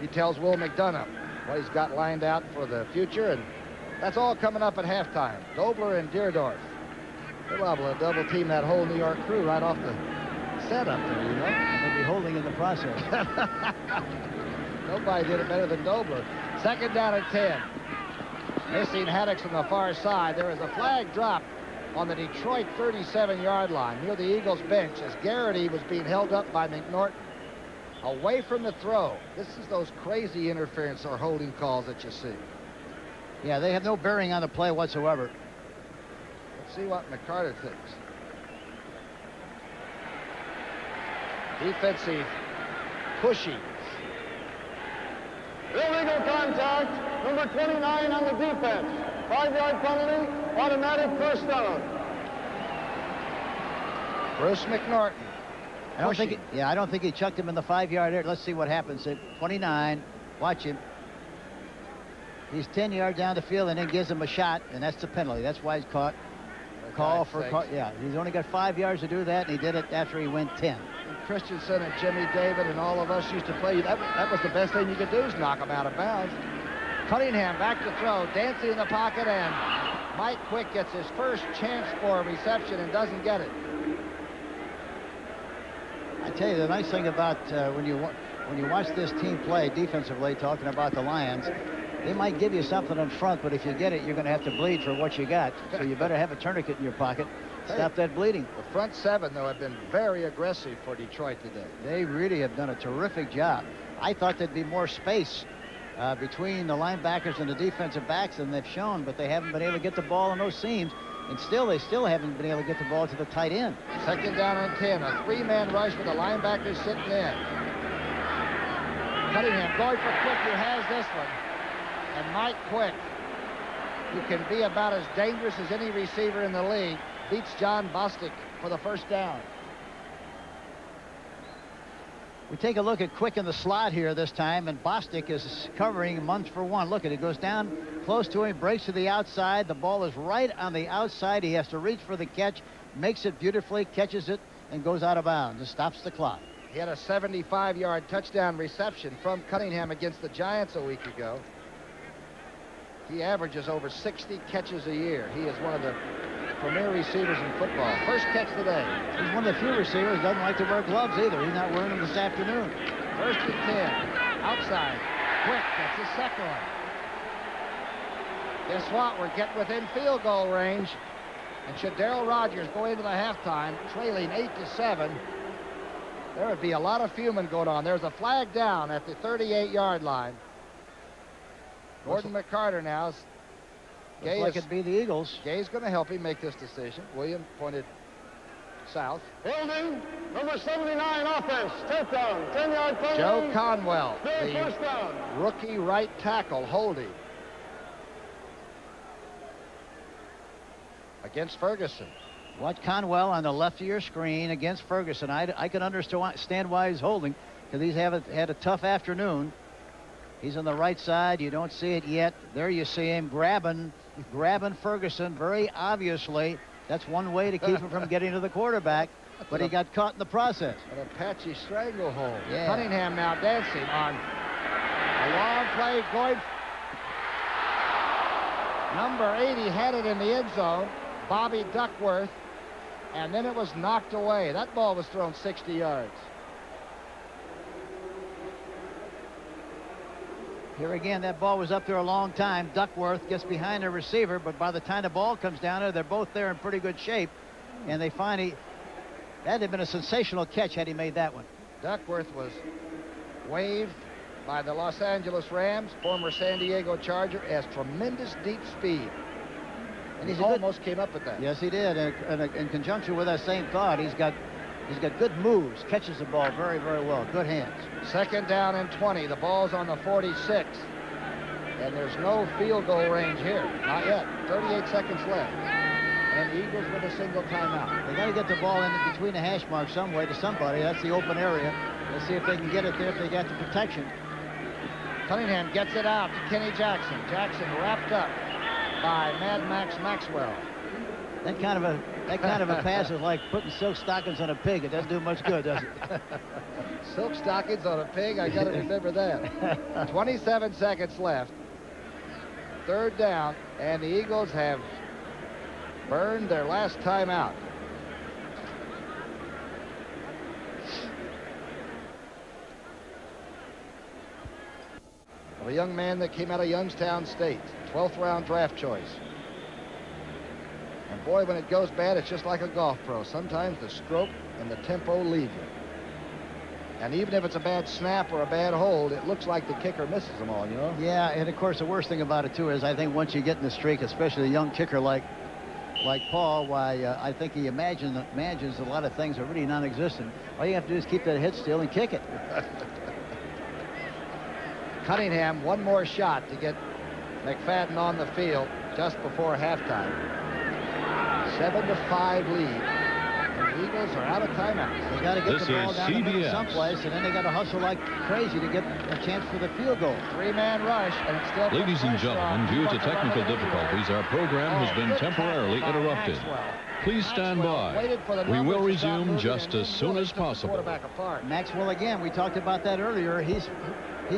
he tells Will McDonough what he's got lined out for the future, and that's all coming up at halftime. Dobler and Deerdorf. They're liable to double team that whole New York crew right off the setup there, you know. And they'll be holding in the process. Nobody did it better than Dobler. 2nd down and 10. Missing Haddix on the far side. There is a flag drop on the Detroit 37-yard line near the Eagles bench as Garrity was being held up by McNorton. Away from the throw. This is those crazy interference or holding calls that you see. Yeah, they have no bearing on the play whatsoever. See what McCarter thinks. Defensive pushing. Illegal contact, number 29 on the defense. 5-yard penalty, automatic first down. Bruce McNorton. I don't think he chucked him in the 5-yard area. Let's see what happens. At 29, watch him. He's 10 yards down the field and then gives him a shot, and that's the penalty. That's why he's caught. Yeah, he's only got 5 yards to do that, and he did it after he went 10. Christensen and Jimmy David and all of us used to play. That was the best thing you could do, is knock him out of bounds. Cunningham back to throw. Dancy in the pocket, and Mike Quick gets his first chance for a reception and doesn't get it. I tell you, the nice thing about when you watch this team play defensively, talking about the Lions, they might give you something in front, but if you get it, you're going to have to bleed for what you got. So you better have a tourniquet in your pocket. Stop that bleeding. The front seven, though, have been very aggressive for Detroit today. They really have done a terrific job. I thought there'd be more space between the linebackers and the defensive backs than they've shown, but they haven't been able to get the ball in those seams, and they still haven't been able to get the ball to the tight end. Second down and 10. A three-man rush with the linebackers sitting in. Cunningham going for Quick, who has this one. And Mike Quick, who can be about as dangerous as any receiver in the league, beats John Bostic for the first down. We take a look at Quick in the slot here this time, and Bostic is covering month for one. Look at it, goes down close to him, breaks to the outside. The ball is right on the outside. He has to reach for the catch, makes it beautifully, catches it, and goes out of bounds and stops the clock. He had a 75-yard touchdown reception from Cunningham against the Giants a week ago. He averages over 60 catches a year. He is one of the premier receivers in football. First catch today. He's one of the few receivers who doesn't like to wear gloves either. He's not wearing them this afternoon. First and 10. Outside. Quick. That's his second one. Guess what? We're getting within field goal range. And should Darryl Rogers go into the halftime trailing 8-7, there would be a lot of fuming going on. There's a flag down at the 38-yard line. Gordon McCarter now. Looks like it'd be the Eagles. Gay's going to help him make this decision. William pointed south. Holding, number 79 offense, takedown, 10-yard penalty. Joe Conwell, First down. the rookie right tackle, holding against Ferguson. Watch Conwell on the left of your screen against Ferguson. I can understand why he's holding, because he's had a tough afternoon. He's on the right side. You don't see it yet. There you see him grabbing Ferguson very obviously. That's one way to keep him from getting to the quarterback, but he got caught in the process. An Apache stranglehold. Yeah. Cunningham now dancing on a long play going. Number 80 had it in the end zone, Bobby Duckworth, and then it was knocked away. That ball was thrown 60 yards. Here again, that ball was up there a long time. Duckworth gets behind the receiver, but by the time the ball comes down there, they're both there in pretty good shape. And they finally, that had been a sensational catch had he made that one. Duckworth was waived by the Los Angeles Rams, former San Diego Charger, as tremendous deep speed. And he almost came up with that. Yes, he did. And in conjunction with that same thought, he's got good moves, catches the ball very, very well. Good hands. Second down and 20. The ball's on the 46. And there's no field goal range here. Not yet. 38 seconds left. And the Eagles with a single timeout. They got to get the ball in between the hash marks some way to somebody. That's the open area. Let's see if they can get it there if they got the protection. Cunningham gets it out to Kenny Jackson. Jackson wrapped up by Mad Max Maxwell. That kind of a pass is like putting silk stockings on a pig. It doesn't do much good, does it? Silk stockings on a pig? I got to remember that. 27 seconds left. Third down, and the Eagles have burned their last timeout. A young man that came out of Youngstown State, 12th round draft choice. And boy, when it goes bad, it's just like a golf pro. Sometimes the stroke and the tempo leave you. And even if it's a bad snap or a bad hold, it looks like the kicker misses them all, you know? Yeah, and of course the worst thing about it too is I think once you get in the streak, especially a young kicker like like Paul, why I think he imagines a lot of things are really non-existent. All you have to do is keep that hit still and kick it. Cunningham, one more shot to get McFadden on the field just before halftime. 7-5 lead. The Eagles are out of timeouts. They got to get This the ball is down the middle CBS. someplace, and then they got to hustle like crazy to get a chance for the field goal. Three-man rush, and it's still. Ladies and gentlemen, due to technical difficulties, our program has been temporarily interrupted. Please stand by. We will resume just as soon as possible. Maxwell, again, we talked about that earlier. He's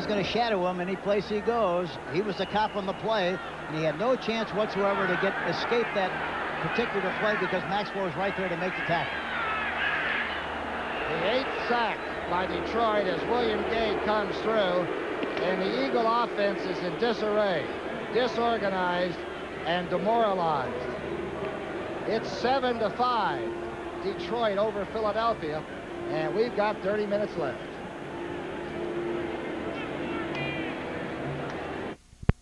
going to shadow him any place he goes. He was the cop on the play, and he had no chance whatsoever to escape that particular play because Maxwell was right there to make the tackle. The 8th sack by Detroit as William Gay comes through, and the Eagle offense is in disarray, disorganized, and demoralized. It's 7-5, Detroit over Philadelphia, and we've got 30 minutes left.